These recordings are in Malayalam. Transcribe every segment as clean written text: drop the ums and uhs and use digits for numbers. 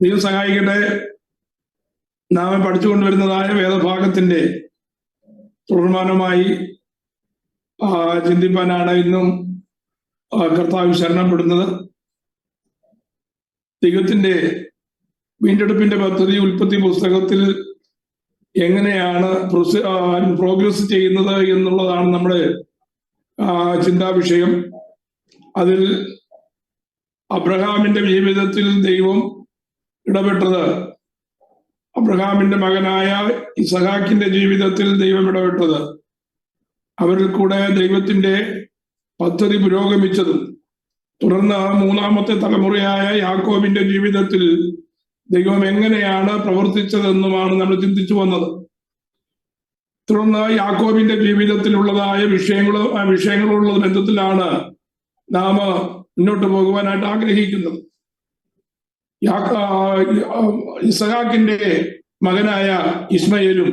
ദൈവം സഹായിക്കട്ടെ. നാം പഠിച്ചുകൊണ്ടുവരുന്നതായ വേദഭാഗത്തിന്റെ തുടർമാനമായി ചിന്തിപ്പാനാണ് ഇന്നും കർത്താവ് ശരണപ്പെടുന്നത്. ദൈവത്തിന്റെ വീണ്ടെടുപ്പിന്റെ പദ്ധതി ഉൽപ്പത്തി പുസ്തകത്തിൽ എങ്ങനെയാണ് പ്രോഗ്രസ് ചെയ്യുന്നത് എന്നുള്ളതാണ് നമ്മുടെ ചിന്താ വിഷയം. അതിൽ അബ്രഹാമിന്റെ ജീവിതത്തിൽ ദൈവം ഇടപെട്ടത്, അബ്രഹാമിന്റെ മകനായ ഇസഹാക്കിന്റെ ജീവിതത്തിൽ ദൈവം ഇടപെട്ടത്, അവരിൽ കൂടെ ദൈവത്തിന്റെ പദ്ധതി പുരോഗമിച്ചതും, തുടർന്ന് മൂന്നാമത്തെ തലമുറയായ യാക്കോബിന്റെ ജീവിതത്തിൽ ദൈവം എങ്ങനെയാണ് പ്രവർത്തിച്ചതെന്നുമാണ് നമ്മൾ ചിന്തിച്ചു വന്നത്. തുടർന്ന് യാക്കോബിന്റെ ജീവിതത്തിലുള്ളതായ വിഷയങ്ങളുള്ള ബന്ധത്തിലാണ് നാം മുന്നോട്ട് പോകുവാനായിട്ട് ആഗ്രഹിക്കുന്നത്. ഇസഹാക്കിന്റെ മകനായ ഇസ്മയേലും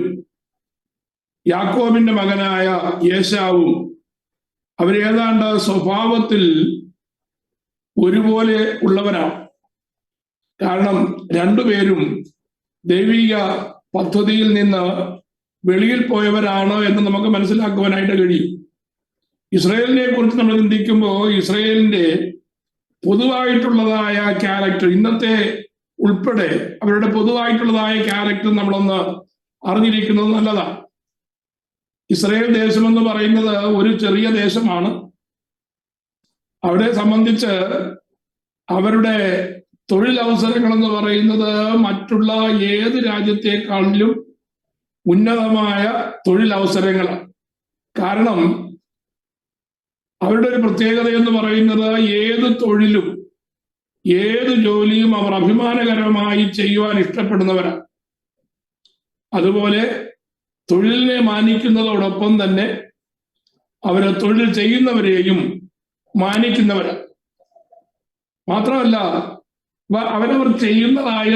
യാക്കോബിന്റെ മകനായ ഏശാവും അവരേതാണ്ട് സ്വഭാവത്തിൽ ഒരുപോലെ ഉള്ളവരാണ്. കാരണം രണ്ടുപേരും ദൈവിക പദ്ധതിയിൽ നിന്ന് വെളിയിൽ പോയവരാണ് എന്ന് നമുക്ക് മനസ്സിലാക്കുവാനായിട്ട് കഴിയും. ഇസ്രായേലിനെ കുറിച്ച് നമ്മൾ ചിന്തിക്കുമ്പോൾ ഇസ്രായേലിന്റെ പൊതുവായിട്ടുള്ളതായ ക്യാരക്ടർ, ഇന്നത്തെ ഉൾപ്പെടെ അവരുടെ പൊതുവായിട്ടുള്ളതായ ക്യാരക്ടർ നമ്മളൊന്ന് അറിഞ്ഞിരിക്കുന്നത് നല്ലതാണ്. ഇസ്രായേൽ ദേശം എന്ന് പറയുന്നത് ഒരു ചെറിയ ദേശമാണ്. അവരെ സംബന്ധിച്ച് അവരുടെ തൊഴിലവസരങ്ങൾ എന്ന് പറയുന്നത് മറ്റുള്ള ഏത് രാജ്യത്തെക്കാളിലും ഉന്നതമായ തൊഴിലവസരങ്ങളാണ്. കാരണം അവരുടെ ഒരു പ്രത്യേകത എന്ന് പറയുന്നത് ഏത് തൊഴിലും ഏത് ജോലിയും അവർ അഭിമാനകരമായി ചെയ്യുവാൻ ഇഷ്ടപ്പെടുന്നവരാണ്. അതുപോലെ തൊഴിലിനെ മാനിക്കുന്നതോടൊപ്പം തന്നെ അവരെ തൊഴിൽ ചെയ്യുന്നവരെയും മാനിക്കുന്നവരാണ്. മാത്രമല്ല അവരവർ ചെയ്യുന്നതായ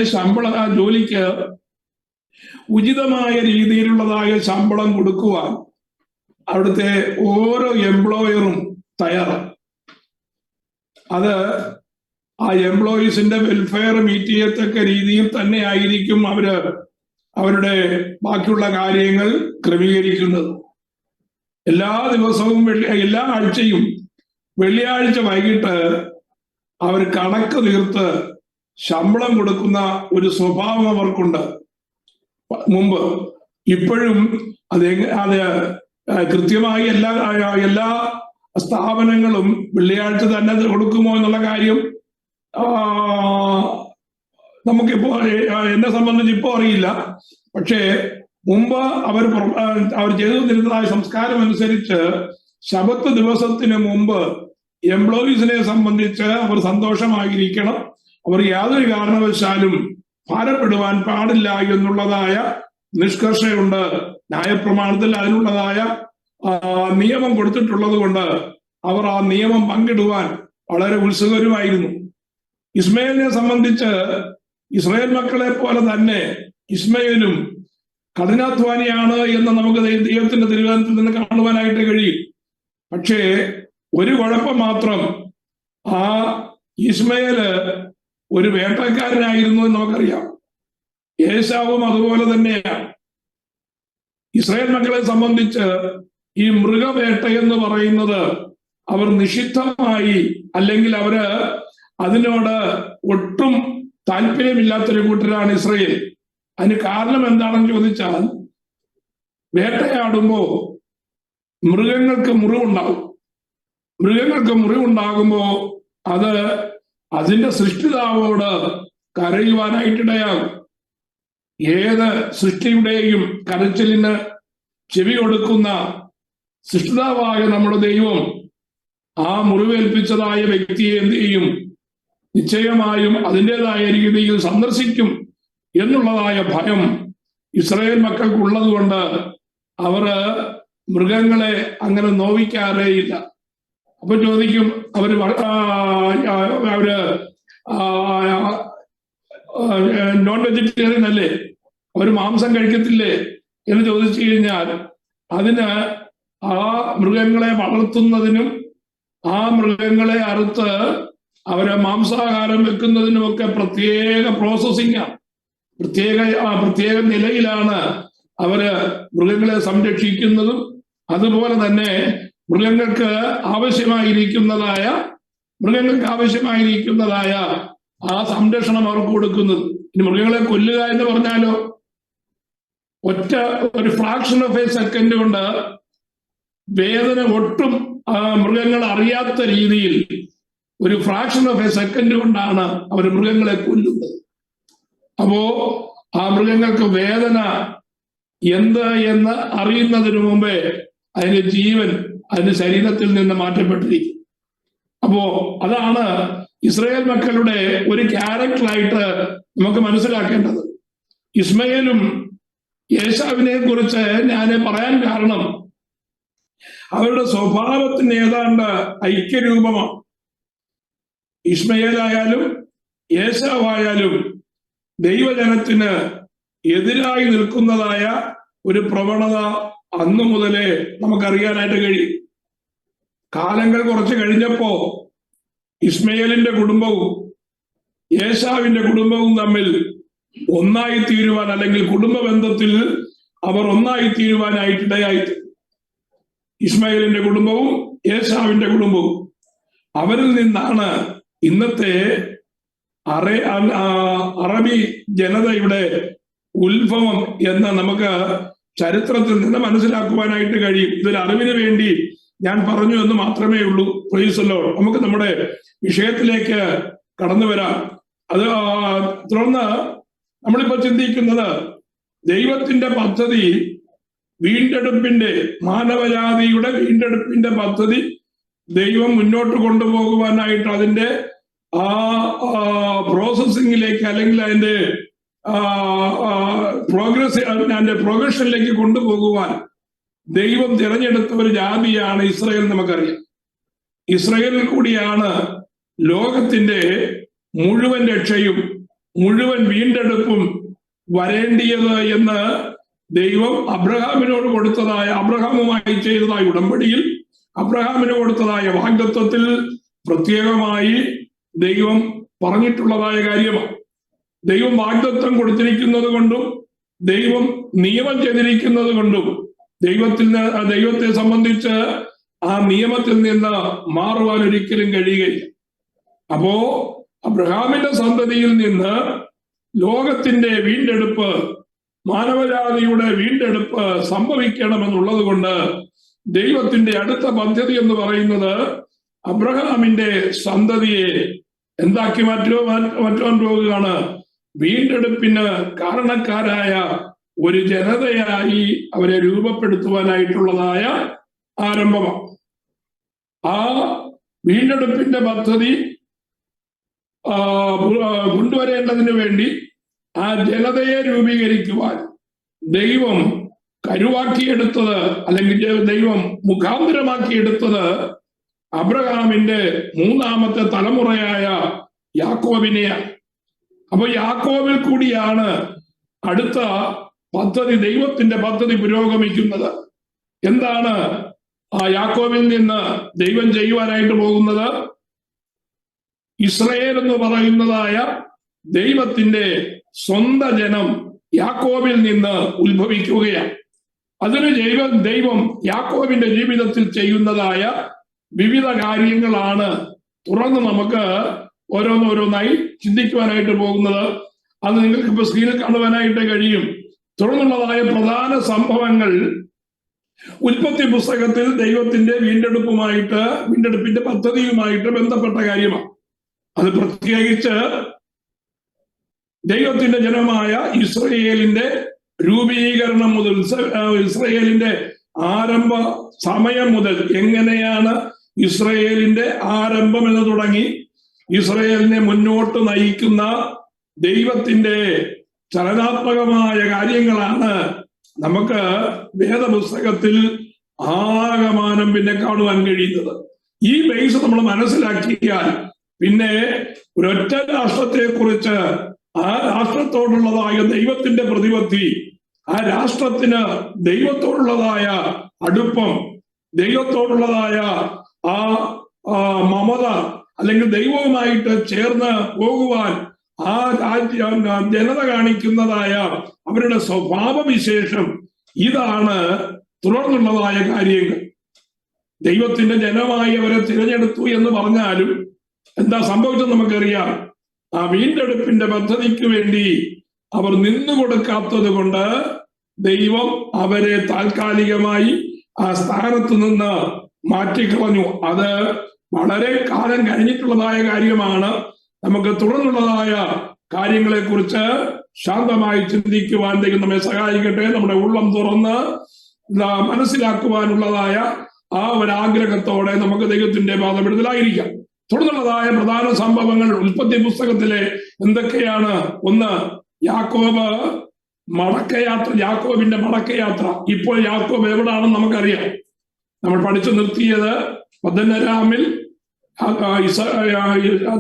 ജോലിക്ക് ഉചിതമായ രീതിയിലുള്ളതായ ശമ്പളം കൊടുക്കുവാൻ അവിടുത്തെ ഓരോ എംപ്ലോയറും തയ്യാറാണ്. അത് ആ എംപ്ലോയീസിന്റെ വെൽഫെയർ മീറ്റ് ചെയ്യത്തക്ക രീതിയിൽ തന്നെ ആയിരിക്കും അവരുടെ ബാക്കിയുള്ള കാര്യങ്ങൾ ക്രമീകരിക്കുന്നത്. എല്ലാ ദിവസവും എല്ലാ ആഴ്ചയും വെള്ളിയാഴ്ച വൈകിട്ട് അവർ കണക്ക് തീർത്ത് ശമ്പളം കൊടുക്കുന്ന ഒരു സ്വഭാവം അവർക്കുണ്ട്. മുമ്പ് ഇപ്പോഴും അത് കൃത്യമായി എല്ലാ സ്ഥാപനങ്ങളും വെള്ളിയാഴ്ച തന്നെ കൊടുക്കുമോ എന്നുള്ള കാര്യം നമുക്കിപ്പോ എന്നെ സംബന്ധിച്ച് ഇപ്പോൾ അറിയില്ല. പക്ഷേ മുമ്പ് അവർ ചെയ്തുകൊണ്ടിരുന്നതായ സംസ്കാരം അനുസരിച്ച് ശബത്ത് ദിവസത്തിന് മുമ്പ് എംപ്ലോയീസിനെ സംബന്ധിച്ച് അവർ സന്തോഷമായിരിക്കണം, അവർ യാതൊരു കാരണവശാലും ഭാരപ്പെടുവാൻ പാടില്ല എന്നുള്ളതായ നിഷ്കർഷയുണ്ട്. ന്യായപ്രമാണത്തിൽ അതിനുള്ളതായ നിയമം കൊടുത്തിട്ടുള്ളത് കൊണ്ട് അവർ ആ നിയമം പങ്കിടുവാൻ വളരെ ഉത്സുകരുമായിരുന്നു. ഇസ്മയേലിനെ സംബന്ധിച്ച് ഇസ്രായേൽ മക്കളെ പോലെ തന്നെ ഇസ്മയേലും കഠിനാധ്വാനിയാണ് എന്ന് നമുക്ക് ദൈവത്തിന്റെ തിരുവചനത്തിൽ നിന്ന് കാണുവാനായിട്ട് കഴിയും. പക്ഷേ ഒരു കുഴപ്പം മാത്രം, ആ ഇസ്മയേല് ഒരു വേട്ടക്കാരനായിരുന്നു എന്ന് നമുക്കറിയാം. ഏശാവും അതുപോലെ തന്നെയാണ്. ഇസ്രായേൽ മക്കളെ സംബന്ധിച്ച് ഈ മൃഗവേട്ട എന്ന് പറയുന്നത് അവർ നിഷിദ്ധമായി, അല്ലെങ്കിൽ അതിനോട് ഒട്ടും താല്പര്യമില്ലാത്തൊരു കൂട്ടരാണ് ഇസ്രായേൽ. അതിന് കാരണം എന്താണെന്ന് ചോദിച്ചാൽ, വേട്ടയാടുമ്പോ മൃഗങ്ങൾക്ക് മുറിവുണ്ടാകും. മൃഗങ്ങൾക്ക് മുറിവുണ്ടാകുമ്പോ അത് അതിന്റെ സൃഷ്ടിതാവോട് കരയുവാനായിട്ടിടയാകും. ഏത് സൃഷ്ടിയുടെയും കരച്ചിലിന് ചെവി കൊടുക്കുന്ന സൃഷ്ടിതാവായ നമ്മുടെ ദൈവം ആ മുറിവേൽപ്പിച്ചതായ വ്യക്തിയെ എന്ത് ചെയ്യും? നിശ്ചയമായും അതിൻ്റെതായ രീതിയിൽ സന്ദർശിക്കും എന്നുള്ളതായ ഭയം ഇസ്രായേൽ മക്കൾക്കുള്ളത് കൊണ്ട് അവർ മൃഗങ്ങളെ അങ്ങനെ നോവിക്കാറേയില്ല. അപ്പൊ ചോദിക്കും, അവര് നോൺ വെജിറ്റേറിയൻ അല്ലേ, അവർ മാംസം കഴിക്കത്തില്ലേ എന്ന് ചോദിച്ചു കഴിഞ്ഞാൽ, അതിന് ആ മൃഗങ്ങളെ വളർത്തുന്നതിനും ആ മൃഗങ്ങളെ അറുത്ത് അവര് മാംസാഹാരം വെക്കുന്നതിനുമൊക്കെ പ്രത്യേക പ്രോസസ്സിംഗാണ്, പ്രത്യേക നിലയിലാണ് അവര് മൃഗങ്ങളെ സംരക്ഷിക്കുന്നതും അതുപോലെ തന്നെ മൃഗങ്ങൾക്ക് ആവശ്യമായിരിക്കുന്നതായ ആ സംരക്ഷണം അവർക്ക് കൊടുക്കുന്നത്. ഇനി മൃഗങ്ങളെ കൊല്ലുക എന്ന് പറഞ്ഞാലോ, ഒരു ഫ്രാക്ഷൻ ഓഫ് എ സെക്കൻഡ് കൊണ്ട് വേദന ഒട്ടും മൃഗങ്ങൾ അറിയാത്ത രീതിയിൽ ഒരു ഫ്രാക്ഷൻ ഓഫ് എ സെക്കൻഡ് കൊണ്ടാണ് അവർ മൃഗങ്ങളെ കൊല്ലുന്നത്. അപ്പോ ആ മൃഗങ്ങൾക്ക് വേദന എന്ത് എന്ന് അറിയുന്നതിന് മുമ്പേ അതിന്റെ ജീവൻ അതിന്റെ ശരീരത്തിൽ നിന്ന് മാറ്റപ്പെട്ടിരിക്കും. അപ്പോ അതാണ് ഇസ്രായേൽ മക്കളുടെ ഒരു ക്യാരക്ടറായിട്ട് നമുക്ക് മനസ്സിലാക്കേണ്ടത്. ഇസ്മയേലും യേശാവിനെ കുറിച്ച് ഞാൻ പറയാൻ കാരണം അവരുടെ സ്വഭാവത്തിന് ഏതാണ്ട് ഐക്യരൂപമാണ്. ഇസ്മയേലായാലും യേശാവായാലും ദൈവജനത്തിന് എതിരായി നിൽക്കുന്നതായ ഒരു പ്രവണത അന്നു മുതലേ നമുക്കറിയാനായിട്ട് കഴിയും. കാലങ്ങൾ കുറച്ച് കഴിഞ്ഞപ്പോ ഇസ്മയേലിന്റെ കുടുംബവും യേശാവിന്റെ കുടുംബവും തമ്മിൽ ഒന്നായി തീരുവാൻ, അല്ലെങ്കിൽ കുടുംബ ബന്ധത്തിൽ അവർ ഒന്നായി തീരുവാനായിട്ടിടയായി. ഇസ്മയേലിന്റെ കുടുംബവും യേശാവിന്റെ കുടുംബവും, അവരിൽ നിന്നാണ് ഇന്നത്തെ അറബി ജനതയുടെ ഉത്ഭവം എന്ന് നമുക്ക് ചരിത്രത്തിൽ നിന്ന് മനസ്സിലാക്കുവാനായിട്ട് കഴിയും. ഇതൊരു അറിവിന് വേണ്ടി ഞാൻ പറഞ്ഞു എന്ന് മാത്രമേ ഉള്ളൂ. Praise the Lord. നമുക്ക് നമ്മുടെ വിഷയത്തിലേക്ക് കടന്നു വരാം. അത് തുടർന്ന് നമ്മളിപ്പോ ചിന്തിക്കുന്നത് ദൈവത്തിന്റെ പദ്ധതി, മാനവജാതിയുടെ വീണ്ടെടുപ്പിന്റെ പദ്ധതി ദൈവം മുന്നോട്ട് കൊണ്ടുപോകുവാനായിട്ട് അതിന്റെ പ്രോസസ്സിങ്ങിലേക്ക്, അല്ലെങ്കിൽ അതിന്റെ പ്രോഗ്രഷനിലേക്ക് കൊണ്ടുപോകുവാൻ ദൈവം തിരഞ്ഞെടുത്ത ഒരു ജാതിയാണ് ഇസ്രായേൽ. നമുക്കറിയാം, ഇസ്രായേലിൽ കൂടിയാണ് ലോകത്തിന്റെ മുഴുവൻ രക്ഷയും മുഴുവൻ വീണ്ടെടുപ്പും വരേണ്ടിയത് എന്ന് ദൈവം അബ്രഹാമുമായി ചെയ്തതായ ഉടമ്പടിയിൽ, അബ്രഹാമിന് കൊടുത്തതായ വാഗ്ദത്വത്തിൽ പ്രത്യേകമായി ദൈവം പറഞ്ഞിട്ടുള്ളതായ കാര്യമാണ്. ദൈവം വാഗ്ദത്വം കൊടുത്തിരിക്കുന്നത് കൊണ്ടും ദൈവം നിയമം ചെയ്തിരിക്കുന്നത് കൊണ്ടും ദൈവത്തെ സംബന്ധിച്ച് ആ നിയമത്തിൽ നിന്ന് മാറുവാൻ ഒരിക്കലും കഴിയുകയില്ല. അപ്പോ അബ്രഹാമിന്റെ സന്തതിയിൽ നിന്ന് ലോകത്തിന്റെ വീണ്ടെടുപ്പ്, മാനവജാതിയുടെ വീണ്ടെടുപ്പ് സംഭവിക്കണമെന്നുള്ളത് കൊണ്ട് ദൈവത്തിന്റെ അടുത്ത പദ്ധതി എന്ന് പറയുന്നത് അബ്രഹാമിന്റെ സന്തതിയെ എന്താക്കി മാറ്റുവാൻ പോകുകയാണ്? വീണ്ടെടുപ്പിന് കാരണക്കാരായ ഒരു ജനതയായി അവരെ രൂപപ്പെടുത്തുവാനായിട്ടുള്ളതായ ആരംഭമാണ്. ആ വീണ്ടെടുപ്പിന്റെ പദ്ധതി കൊണ്ടുവരേണ്ടതിന് വേണ്ടി ആ ജനതയെ രൂപീകരിക്കുവാൻ ദൈവം കരുവാക്കിയെടുത്തത്, അല്ലെങ്കിൽ ദൈവം മുഖാന്തരമാക്കിയെടുത്തത് അബ്രഹാമിന്റെ മൂന്നാമത്തെ തലമുറയായ യാക്കോബിനെയാണ്. അപ്പൊ യാക്കോബിൽ കൂടിയാണ് അടുത്ത പദ്ധതി, ദൈവത്തിന്റെ പദ്ധതി പുരോഗമിക്കുന്നത്. എന്താണ് ആ യാക്കോബിൽ നിന്ന് ദൈവം ചെയ്യുവാനായിട്ട് പോകുന്നത്? ഇസ്രായേൽ എന്ന് പറയുന്നതായ ദൈവത്തിന്റെ സ്വന്തം ജനം യാക്കോബിൽ നിന്ന് ഉത്ഭവിക്കുകയാണ്. അതിന് ദൈവം യാക്കോബിന്റെ ജീവിതത്തിൽ ചെയ്യുന്നതായ വിവിധ കാര്യങ്ങളാണ് തുറന്ന് നമുക്ക് ഓരോന്നോരോന്നായി ചിന്തിക്കുവാനായിട്ട് പോകുന്നത്. അത് നിങ്ങൾക്ക് ഇപ്പൊ സ്ക്രീനിൽ കാണുവാനായിട്ട് കഴിയും. തുടർന്നുള്ളതായ പ്രധാന സംഭവങ്ങൾ ഉൽപ്പത്തി പുസ്തകത്തിൽ ദൈവത്തിന്റെ വീണ്ടെടുപ്പിന്റെ പദ്ധതിയുമായിട്ട് ബന്ധപ്പെട്ട കാര്യമാണ്. അത് പ്രത്യേകിച്ച് ദൈവത്തിന്റെ ജനമായ ഇസ്രായേലിന്റെ രൂപീകരണം മുതൽ, ഇസ്രായേലിന്റെ ആരംഭ സമയം മുതൽ, എങ്ങനെയാണ് ഇസ്രായേലിന്റെ ആരംഭം എന്ന് തുടങ്ങി ഇസ്രായേലിനെ മുന്നോട്ട് നയിക്കുന്ന ദൈവത്തിന്റെ ചലനാത്മകമായ കാര്യങ്ങളാണ് നമുക്ക് വേദപുസ്തകത്തിൽ ആകമാനം പിന്നെ കാണുവാൻ കഴിയുന്നത്. ഈ ബേസ് നമ്മൾ മനസ്സിലാക്കിയാൽ പിന്നെ ഒരൊറ്റ രാഷ്ട്രത്തെ കുറിച്ച്, ആ രാഷ്ട്രത്തോടുള്ളതായ ദൈവത്തിന്റെ പ്രതിപത്തി, ആ രാഷ്ട്രത്തിന് ദൈവത്തോടുള്ളതായ അടുപ്പം, ദൈവത്തോടുള്ളതായ ആ മമത, അല്ലെങ്കിൽ ദൈവവുമായിട്ട് ചേർന്ന് പോകുവാൻ ആ ജനത കാണിക്കുന്നതായ അവരുടെ സ്വഭാവവിശേഷം ഇതാണ് തുടർന്നുള്ളതായ കാര്യങ്ങൾ. ദൈവത്തിന്റെ ജനമായി അവരെ തിരഞ്ഞെടുത്തു എന്ന് പറഞ്ഞാലും എന്താ സംഭവിച്ചത് നമുക്കറിയാം. ആ വീണ്ടെടുപ്പിന്റെ പദ്ധതിക്ക് വേണ്ടി അവർ നിന്നുകൊടുക്കാത്തത് കൊണ്ട് ദൈവം അവരെ താൽക്കാലികമായി ആ സ്ഥാനത്ത് നിന്ന് മാറ്റിക്കളഞ്ഞു. അത് വളരെ കാലം കഴിഞ്ഞിട്ടുള്ളതായ കാര്യമാണ്. നമുക്ക് തുടർന്നുള്ളതായ കാര്യങ്ങളെ കുറിച്ച് ശാന്തമായി ചിന്തിക്കുവാൻ ദൈവം നമ്മെ സഹായിക്കട്ടെ. നമ്മുടെ ഉള്ളം തുറന്ന് മനസ്സിലാക്കുവാനുള്ളതായ ആ ഒരാഗ്രഹത്തോടെ നമുക്ക് ദൈവത്തിന്റെ പാദപീഠത്തിലായിരിക്കാം. തുടർന്നുള്ളതായ പ്രധാന സംഭവങ്ങൾ ഉൽപ്പത്തി പുസ്തകത്തിലെ എന്തൊക്കെയാണ്? ഒന്ന്, യാക്കോബ് മടക്കയാത്ര, യാക്കോബിന്റെ മടക്കയാത്ര. ഇപ്പോൾ യാക്കോബ് എവിടാണെന്ന് നമുക്കറിയാം. നമ്മൾ പഠിച്ചു നിർത്തിയത് പദ്ദൻഅരാമിൽ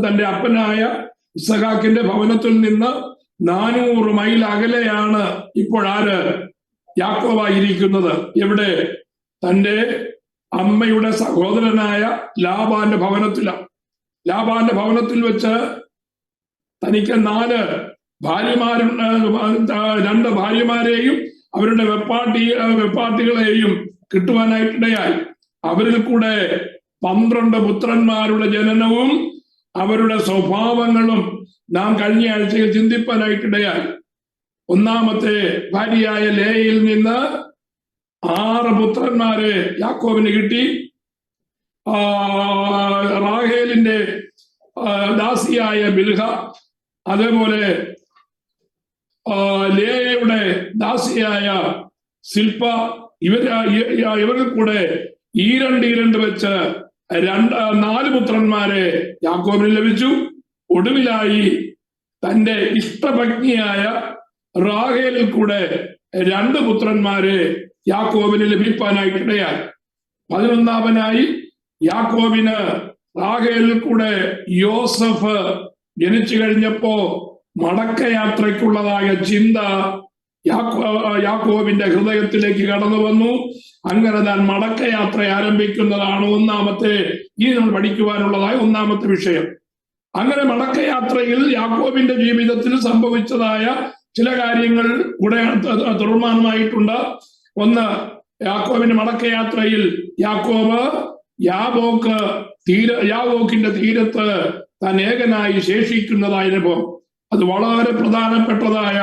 തന്റെ അപ്പനായ ഇസഹാക്കിന്റെ ഭവനത്തിൽ നിന്ന് 400 മൈൽ അകലെയാണ് ഇപ്പോൾ ആര്? യാക്കോബായിരിക്കുന്നത്. എവിടെ? തന്റെ അമ്മയുടെ സഹോദരനായ ലാബാന്റെ ഭവനത്തിലാണ്. ലാബാന്റെ ഭവനത്തിൽ വെച്ച് തനിക്ക് 4 ഭാര്യമാരുണ്ട്. 2 ഭാര്യമാരെയും അവരുടെ വെപ്പാട്ടികളെയും കിട്ടുവാനായിട്ടിടയായി. അവരിൽ കൂടെ 12 പുത്രന്മാരുടെ ജനനവും അവരുടെ സ്വഭാവങ്ങളും നാം കഴിഞ്ഞ ആഴ്ചയിൽ ചിന്തിപ്പാനായിട്ടിടയായി. ഒന്നാമത്തെ ഭാര്യയായ ലേയിൽ നിന്ന് 6 പുത്രന്മാരെ യാക്കോബിന് കിട്ടി. റാഹേലിന്റെ ദാസിയായ ബിൽഹ, അതേപോലെ ലേയയുടെ ദാസിയായ സിൽപ്പ, ഇവരിൽ കൂടെ ഈരണ്ട് വെച്ച് 4 പുത്രന്മാരെ യാക്കോബിന് ലഭിച്ചു. ഒടുവിലായി തന്റെ ഇഷ്ടപത്നിയായ റാഹേലിൽ കൂടെ 2 പുത്രന്മാരെ യാക്കോബിന് ലഭിക്കാനായിട്ടിടയായി. 11ാമനായി യാക്കോബിന് റാഹേലിൽ കൂടെ യോസഫ് ജനിച്ചു കഴിഞ്ഞപ്പോ മടക്കയാത്രയ്ക്കുള്ളതായ ചിന്ത യാക്കോബിന്റെ ഹൃദയത്തിലേക്ക് കടന്നു വന്നു. അങ്ങനെ താൻ മടക്കയാത്ര ആരംഭിക്കുന്നതാണ് ഇനി നമ്മൾ പഠിക്കുവാനുള്ളതായ 1ാമത്തെ വിഷയം. അങ്ങനെ മടക്കയാത്രയിൽ യാക്കോബിന്റെ ജീവിതത്തിൽ സംഭവിച്ചതായ ചില കാര്യങ്ങൾ കൂടെ തുടർമാനമായിട്ടുണ്ട്. ഒന്ന്, യാക്കോബിന്റെ മടക്കയാത്രയിൽ യാക്കോബ് യാബോക്കിന്റെ തീരത്ത് താൻ ഏകനായി ശേഷിക്കുന്നതായ അനുഭവം. അത് വളരെ പ്രധാനപ്പെട്ടതായ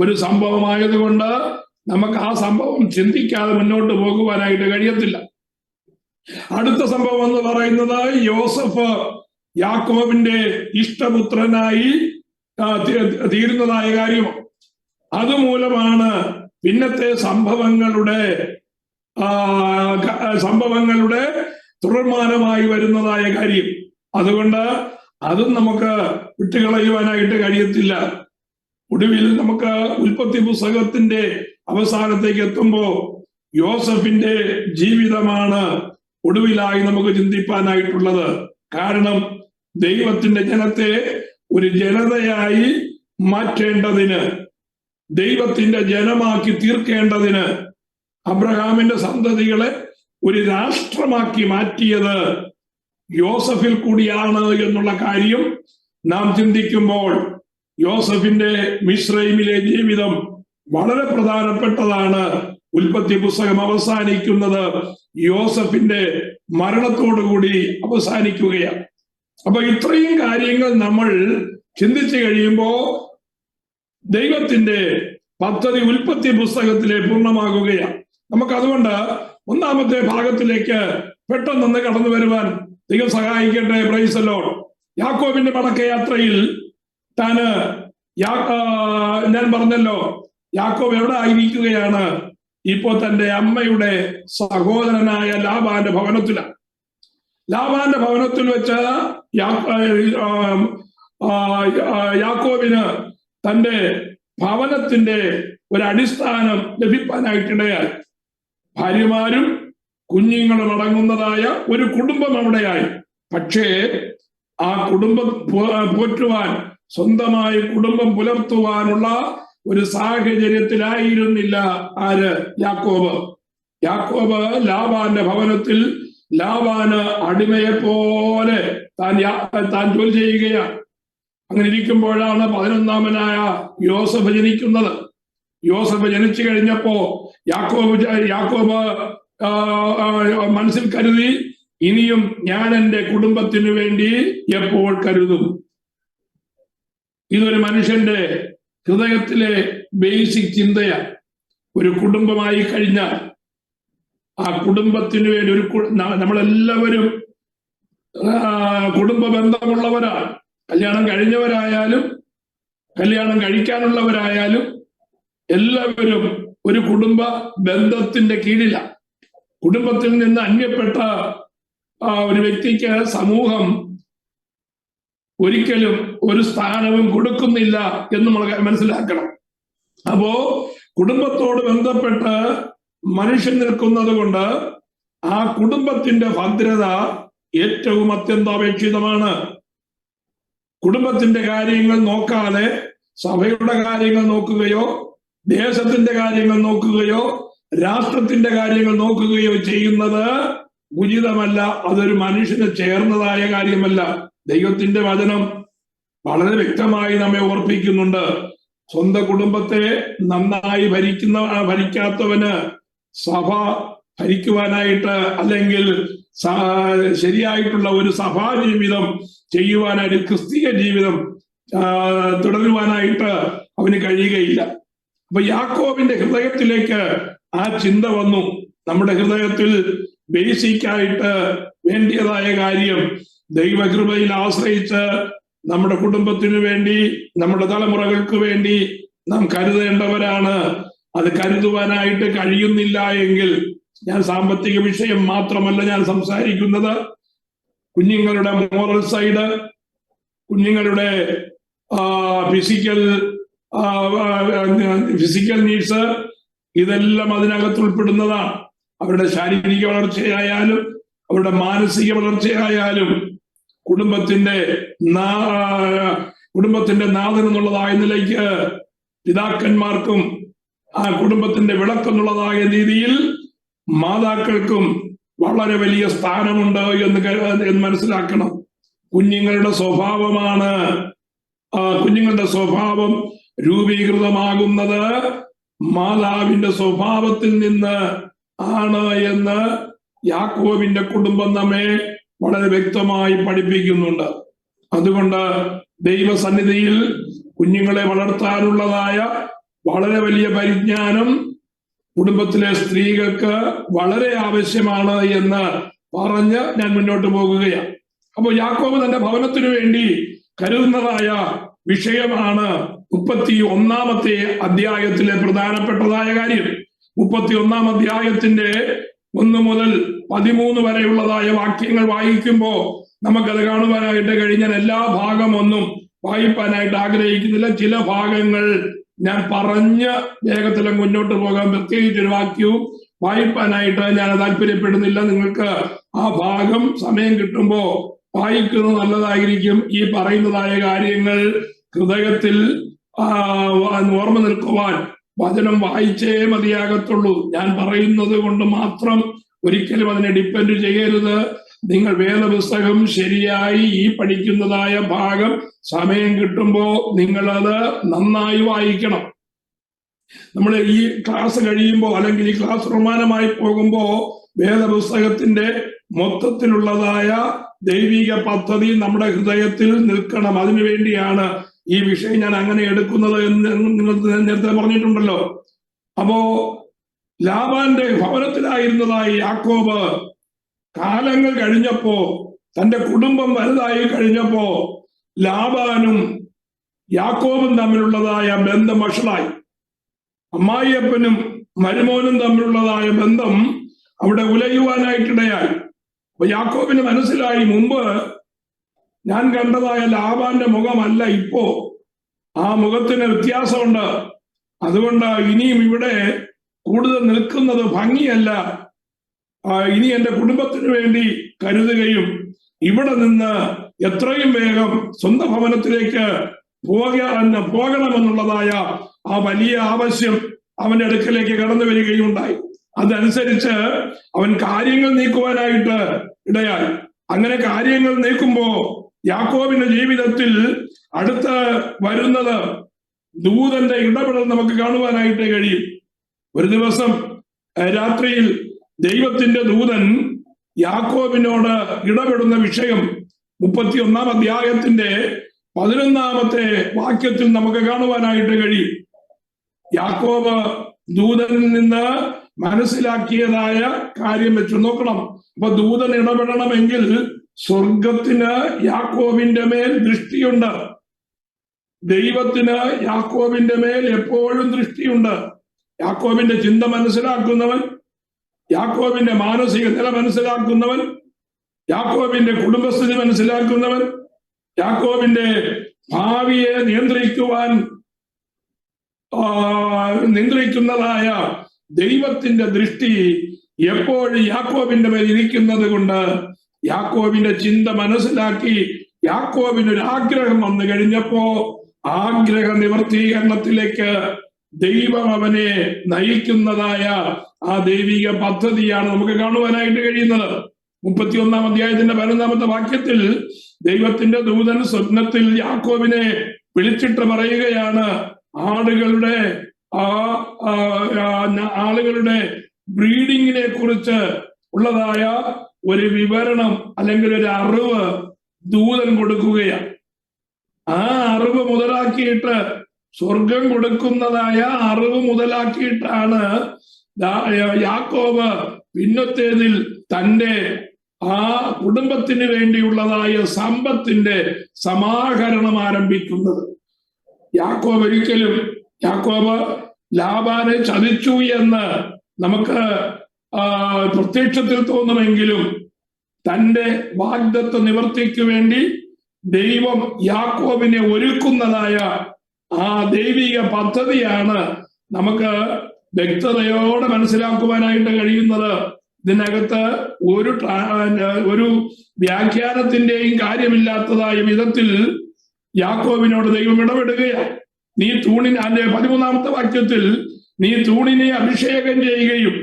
ഒരു സംഭവമായതുകൊണ്ട് നമുക്ക് ആ സംഭവം ചിന്തിക്കാതെ മുന്നോട്ട് പോകുവാനായിട്ട് കഴിയത്തില്ല. അടുത്ത സംഭവം എന്ന് പറയുന്നത് യോസഫ് യാക്കോബിന്റെ ഇഷ്ടപുത്രനായി തീരുന്നതായ കാര്യമാണ്. അതുമൂലമാണ് പിന്നത്തെ സംഭവങ്ങളുടെ തുടർമാനമായി വരുന്നതായ കാര്യം. അതുകൊണ്ട് അതും നമുക്ക് വിട്ടുകളയുവാനായിട്ട് കഴിയത്തില്ല. ഒടുവിൽ നമുക്ക് ഉൽപ്പത്തി പുസ്തകത്തിന്റെ അവസാനത്തേക്ക് എത്തുമ്പോ യോസഫിന്റെ ജീവിതമാണ് ഒടുവിലായി നമുക്ക് ചിന്തിപ്പാനായിട്ടുള്ളത്. കാരണം ദൈവത്തിന്റെ ജനത്തെ ഒരു ജനതയായി മാറ്റേണ്ടതിന്, ദൈവത്തിന്റെ ജനമാക്കി തീർക്കേണ്ടതിന്, അബ്രഹാമിന്റെ സന്തതികളെ ഒരു രാഷ്ട്രമാക്കി മാറ്റിയത് യോസഫിൽ കൂടിയാണ് എന്നുള്ള കാര്യം നാം ചിന്തിക്കുമ്പോൾ യോസഫിന്റെ മിസ്രൈമിലെ ജീവിതം വളരെ പ്രധാനപ്പെട്ടതാണ്. ഉൽപ്പത്തി പുസ്തകം അവസാനിക്കുന്നത് യോസഫിന്റെ മരണത്തോടുകൂടി അവസാനിക്കുകയാണ്. അപ്പൊ ഇത്രയും കാര്യങ്ങൾ നമ്മൾ ചിന്തിച്ചു കഴിയുമ്പോ ദൈവത്തിന്റെ പദ്ധതി ഉൽപ്പത്തി പുസ്തകത്തിലെ പൂർണ്ണമാകുകയാണ്. നമുക്കതുകൊണ്ട് 1ാമത്തെ ഭാഗത്തിലേക്ക് പെട്ടെന്ന് കടന്നു വരുവാൻ ദൈവം സഹായിക്കട്ടെ. Praise the Lord. യാക്കോബിന്റെ മടക്കയാത്രയിൽ ഞാൻ പറഞ്ഞല്ലോ, യാക്കോബ് എവിടെ ആയിരിക്കുകയാണ്? ഇപ്പോ തന്റെ അമ്മയുടെ സഹോദരനായ ലാബാന്റെ ഭവനത്തിലാണ്. ലാബാന്റെ ഭവനത്തിൽ വെച്ച് യാക്കോബിന് തന്റെ ഭവനത്തിന്റെ ഒരടിസ്ഥാനം ലഭിക്കാനായിട്ടിടയായി. ഭാര്യമാരും കുഞ്ഞുങ്ങളും അടങ്ങുന്നതായ ഒരു കുടുംബം അവിടെയായി. പക്ഷേ ആ കുടുംബം പോറ്റുവാൻ, സ്വന്തമായി കുടുംബം പുലർത്തുവാനുള്ള ഒരു സാഹചര്യത്തിലായിരുന്നില്ല ആര്? യാക്കോബ് ലാബാന്റെ ഭവനത്തിൽ ലാബാന് അടിമയെ പോലെ താൻ ജോലി ചെയ്യുകയാണ്. അങ്ങനെ ഇരിക്കുമ്പോഴാണ് 11-ാമനായ യോസഫ് ജനിക്കുന്നത്. യോസഫ് ജനിച്ചു കഴിഞ്ഞപ്പോ യാക്കോബ് മനസ്സിൽ കരുതി, ഇനിയും ഞാൻ എൻ്റെ കുടുംബത്തിനു വേണ്ടി എപ്പോൾ കരുതും. ഇതൊരു മനുഷ്യന്റെ ഹൃദയത്തിലെ ബേസിക് ചിന്തയാണ്. ഒരു കുടുംബമായി കഴിഞ്ഞാൽ ആ കുടുംബത്തിനു വേണ്ടി നമ്മളെല്ലാവരും കുടുംബ ബന്ധമുള്ളവരാണ്. കല്യാണം കഴിഞ്ഞവരായാലും കല്യാണം കഴിക്കാനുള്ളവരായാലും എല്ലാവരും ഒരു കുടുംബ ബന്ധത്തിന്റെ കീഴിലാണ്. കുടുംബത്തിൽ നിന്ന് അന്യപ്പെട്ട ഒരു വ്യക്തിക്ക് സമൂഹം ഒരിക്കലും ഒരു സ്ഥാനവും കൊടുക്കുന്നില്ല എന്ന് നമ്മൾ മനസ്സിലാക്കണം. അപ്പോ കുടുംബത്തോട് ബന്ധപ്പെട്ട് മനുഷ്യൻ നിൽക്കുന്നത് കൊണ്ട് ആ കുടുംബത്തിന്റെ ഭദ്രത ഏറ്റവും അത്യന്താപേക്ഷിതമാണ്. കുടുംബത്തിന്റെ കാര്യങ്ങൾ നോക്കാതെ സഭയുടെ കാര്യങ്ങൾ നോക്കുകയോ ദേശത്തിന്റെ കാര്യങ്ങൾ നോക്കുകയോ രാഷ്ട്രത്തിന്റെ കാര്യങ്ങൾ നോക്കുകയോ ചെയ്യുന്നത് ഉചിതമല്ല. അതൊരു മനുഷ്യന് ചേർന്നതായ കാര്യമല്ല. ദൈവത്തിന്റെ വചനം വളരെ വ്യക്തമായി നമ്മെ ഓർപ്പിക്കുന്നുണ്ട്. സ്വന്തം കുടുംബത്തെ നന്നായി ഭരിക്കാത്തവന് സഭ ഭരിക്കുവാനായിട്ട് അല്ലെങ്കിൽ ശരിയായിട്ടുള്ള ഒരു സഭാ ജീവിതം ചെയ്യുവാനായിട്ട്, ക്രിസ്തീയ ജീവിതം തുടരുവാനായിട്ട് അവന് കഴിയുകയില്ല. അപ്പൊ യാക്കോബിന്റെ ഹൃദയത്തിലേക്ക് ആ ചിന്ത വന്നു. നമ്മുടെ ഹൃദയത്തിൽ ബേസിക്കായിട്ട് വേണ്ടിയതായ കാര്യം ദൈവകൃപയിൽ ആശ്രയിച്ച് നമ്മുടെ കുടുംബത്തിനു വേണ്ടി, നമ്മുടെ തലമുറകൾക്ക് വേണ്ടി നാം കരുതേണ്ടവരാണ്. അത് കരുതുവാനായിട്ട് കഴിയുന്നില്ല എങ്കിൽ, ഞാൻ സാമ്പത്തിക വിഷയം മാത്രമല്ല ഞാൻ സംസാരിക്കുന്നത്, കുഞ്ഞുങ്ങളുടെ മോറൽ സൈഡ്, കുഞ്ഞുങ്ങളുടെ ഫിസിക്കൽ നീഡ്സ്, ഇതെല്ലാം അതിനകത്ത് ഉൾപ്പെടുന്നതാണ്. അവരുടെ ശാരീരിക വളർച്ചയായാലും അവരുടെ മാനസിക വളർച്ചയായാലും കുടുംബത്തിന്റെ നാഥൻ എന്നുള്ളതായ നിലയ്ക്ക് പിതാക്കന്മാർക്കും ആ കുടുംബത്തിന്റെ വിളക്കെന്നുള്ളതായ രീതിയിൽ മാതാക്കൾക്കും വളരെ വലിയ സ്ഥാനമുണ്ട് എന്ന് മനസ്സിലാക്കണം. കുഞ്ഞുങ്ങളുടെ സ്വഭാവം രൂപീകൃതമാകുന്നത് മാതാവിന്റെ സ്വഭാവത്തിൽ നിന്ന് ആണ് എന്ന് യാക്കോബിന്റെ കുടുംബം നമ്മെ വളരെ വ്യക്തമായി പഠിപ്പിക്കുന്നുണ്ട്. അതുകൊണ്ട് ദൈവസന്നിധിയിൽ കുഞ്ഞുങ്ങളെ വളർത്താനുള്ളതായ വളരെ വലിയ പരിജ്ഞാനം കുടുംബത്തിലെ സ്ത്രീകൾക്ക് വളരെ ആവശ്യമാണ് എന്ന് പറഞ്ഞ് ഞാൻ മുന്നോട്ട് പോകുകയാണ്. അപ്പോൾ യാക്കോബ് തന്റെ ഭവനത്തിനു വേണ്ടി കരുതുന്നതായ വിഷയമാണ് 31-ാമത്തെ അധ്യായത്തിലെ പ്രധാനപ്പെട്ടതായ കാര്യം. 31-ാം അധ്യായത്തിന്റെ 1 മുതൽ 13 വരെയുള്ളതായ വാക്യങ്ങൾ വായിക്കുമ്പോൾ നമുക്കത് കാണുവാനായിട്ട് കഴിഞ്ഞാൽ എല്ലാ ഭാഗമൊന്നും വായിപ്പാനായിട്ട് ആഗ്രഹിക്കുന്നില്ല. ചില ഭാഗങ്ങൾ ഞാൻ പറഞ്ഞ് വേഗത്തിലും മുന്നോട്ട് പോകാൻ പ്രത്യേകിച്ചൊരു വാക്യവും വായിപ്പാനായിട്ട് ഞാൻ താല്പര്യപ്പെടുന്നില്ല. നിങ്ങൾക്ക് ആ ഭാഗം സമയം കിട്ടുമ്പോ വായിക്കുന്നത് നല്ലതായിരിക്കും. ഈ പറയുന്നതായ കാര്യങ്ങൾ ഹൃദയത്തിൽ ഓർമ്മ നിൽക്കുവാൻ വചനം വായിച്ചേ മതിയാകത്തുള്ളൂ. ഞാൻ പറയുന്നത് കൊണ്ട് മാത്രം ഒരിക്കലും അതിനെ ഡിപ്പെൻഡ് ചെയ്യരുത്. നിങ്ങൾ വേദപുസ്തകം ശരിയായി ഈ പഠിക്കുന്നതായ ഭാഗം സമയം കിട്ടുമ്പോ നിങ്ങളത് നന്നായി വായിക്കണം. നമ്മൾ ഈ ക്ലാസ് കഴിയുമ്പോൾ അല്ലെങ്കിൽ ഈ ക്ലാസ് പ്രമാണമായി പോകുമ്പോ വേദപുസ്തകത്തിന്റെ മൊത്തത്തിലുള്ളതായ ദൈവിക പദ്ധതി നമ്മുടെ ഹൃദയത്തിൽ നിൽക്കണം. അതിനുവേണ്ടിയാണ് ഈ വിഷയം ഞാൻ അങ്ങനെ എടുക്കുന്നത് എന്ന് നിങ്ങൾ നേരത്തെ പറഞ്ഞിട്ടുണ്ടല്ലോ. അപ്പോ ലാബാന്റെ ഭവനത്തിലായിരുന്നതായി യാക്കോബ് കാലങ്ങൾ കഴിഞ്ഞപ്പോ, തന്റെ കുടുംബം വലുതായി കഴിഞ്ഞപ്പോ ലാബാനും യാക്കോബും തമ്മിലുള്ളതായ ബന്ധം വഷളായി. അമ്മായിയപ്പനും മരുമോനും തമ്മിലുള്ളതായ ബന്ധം അവിടെ ഉലയുവാനായിട്ടിടയായി. അപ്പൊ യാക്കോബിന് മനസ്സിലായി, മുമ്പ് ഞാൻ കണ്ടതായ ലാബാന്റെ മുഖമല്ല ഇപ്പോ, ആ മുഖത്തിന് വ്യത്യാസമുണ്ട്. അതുകൊണ്ട് ഇനിയും ഇവിടെ കൂടുതൽ നിൽക്കുന്നത് ഭംഗിയല്ല. ഇനി എന്റെ കുടുംബത്തിന് വേണ്ടി കരുതുകയും ഇവിടെ നിന്ന് എത്രയും വേഗം സ്വന്തം ഭവനത്തിലേക്ക് പോകണമെന്നുള്ളതായ ആ വലിയ ആവശ്യം അവന്റെ അടുക്കലേക്ക് കടന്നു വരികയുണ്ടായി. അതനുസരിച്ച് അവൻ കാര്യങ്ങൾ നീക്കുവാനായിട്ട് ഇടയായി. അങ്ങനെ കാര്യങ്ങൾ നീക്കുമ്പോ യാക്കോബിന്റെ ജീവിതത്തിൽ അടുത്ത് വരുന്നത് ദൂതന്റെ ഇടപെടൽ നമുക്ക് കാണുവാനായിട്ട് കഴിയും. ഒരു ദിവസം രാത്രിയിൽ ദൈവത്തിന്റെ ദൂതൻ യാക്കോബിനോട് ഇടപെടുന്ന വിഷയം 31 അധ്യായത്തിന്റെ 11 വാക്യത്തിൽ നമുക്ക് കാണുവാനായിട്ട് കഴിയും. യാക്കോബ് ദൂതനിൽ നിന്ന് മനസ്സിലാക്കിയതായ കാര്യം വെച്ച് നോക്കണം. അപ്പൊ ദൂതൻ ഇടപെടണമെങ്കിൽ സ്വർഗത്തിന് യാക്കോബിന്റെ മേൽ ദൃഷ്ടിയുണ്ട്. ദൈവത്തിന് യാക്കോബിന്റെ മേൽ എപ്പോഴും ദൃഷ്ടിയുണ്ട്. യാക്കോബിന്റെ ചിന്ത മനസ്സിലാക്കുന്നവൻ, യാക്കോബിന്റെ മാനസിക നില മനസ്സിലാക്കുന്നവൻ, യാക്കോബിന്റെ കുടുംബസ്ഥിതി മനസ്സിലാക്കുന്നവൻ, യാക്കോബിന്റെ ഭാവിയെ നിയന്ത്രിക്കുന്നതായ ദൈവത്തിന്റെ ദൃഷ്ടി എപ്പോഴും യാക്കോബിന്റെ മേൽ ഇരിക്കുന്നത് കൊണ്ട് യാക്കോബിന്റെ ചിന്ത മനസ്സിലാക്കി യാക്കോബിനൊരു ആഗ്രഹം വന്നു കഴിഞ്ഞപ്പോ ആഗ്രഹ നിവർത്തീകരണത്തിലേക്ക് ദൈവം അവനെ നയിക്കുന്നതായ ആ ദൈവിക പദ്ധതിയാണ് നമുക്ക് കാണുവാനായിട്ട് കഴിയുന്നത്. 31 അധ്യായത്തിന്റെ 11 വാക്യത്തിൽ ദൈവത്തിന്റെ ദൂതൻ സ്വപ്നത്തിൽ യാക്കോബിനെ വിളിച്ചിട്ട് പറയുകയാണ്, ആളുകളുടെ ബ്രീഡിങ്ങിനെ കുറിച്ച് ഉള്ളതായ ഒരു വിവരണം അല്ലെങ്കിൽ ഒരു അറിവ് ദൂതൻ കൊടുക്കുകയാണ്. ആ അറിവ് മുതലാക്കിയിട്ട്, സ്വർഗം കൊടുക്കുന്നതായ അറിവ് മുതലാക്കിയിട്ടാണ് യാക്കോബ് പിന്നത്തേതിൽ തന്റെ ആ കുടുംബത്തിന് വേണ്ടിയുള്ളതായ സമ്പത്തിന്റെ സമാഹരണം ആരംഭിക്കുന്നത്. യാക്കോബ് ലാബാനെ ചതിച്ചു എന്ന് നമുക്ക് പ്രത്യക്ഷത്തിൽ തോന്നുമെങ്കിലും തന്റെ വാഗ്ദത്ത നിവർത്തിക്ക് വേണ്ടി ദൈവം യാക്കോബിനെ ഒരുക്കുന്നതായ ആ ദൈവിക പദ്ധതിയാണ് നമുക്ക് വ്യക്തതയോടെ മനസ്സിലാക്കുവാനായിട്ട് കഴിയുന്നത്. ഇതിനകത്ത് ഒരു വ്യാഖ്യാനത്തിന്റെയും കാര്യമില്ലാത്തതായ വിധത്തിൽ യാക്കോബിനോട് ദൈവം ഇടപെടുകയാണ്. നീ തൂണിന്, അതിന്റെ 13 വാക്യത്തിൽ, നീ തൂണിനെ അഭിഷേകം ചെയ്യുകയും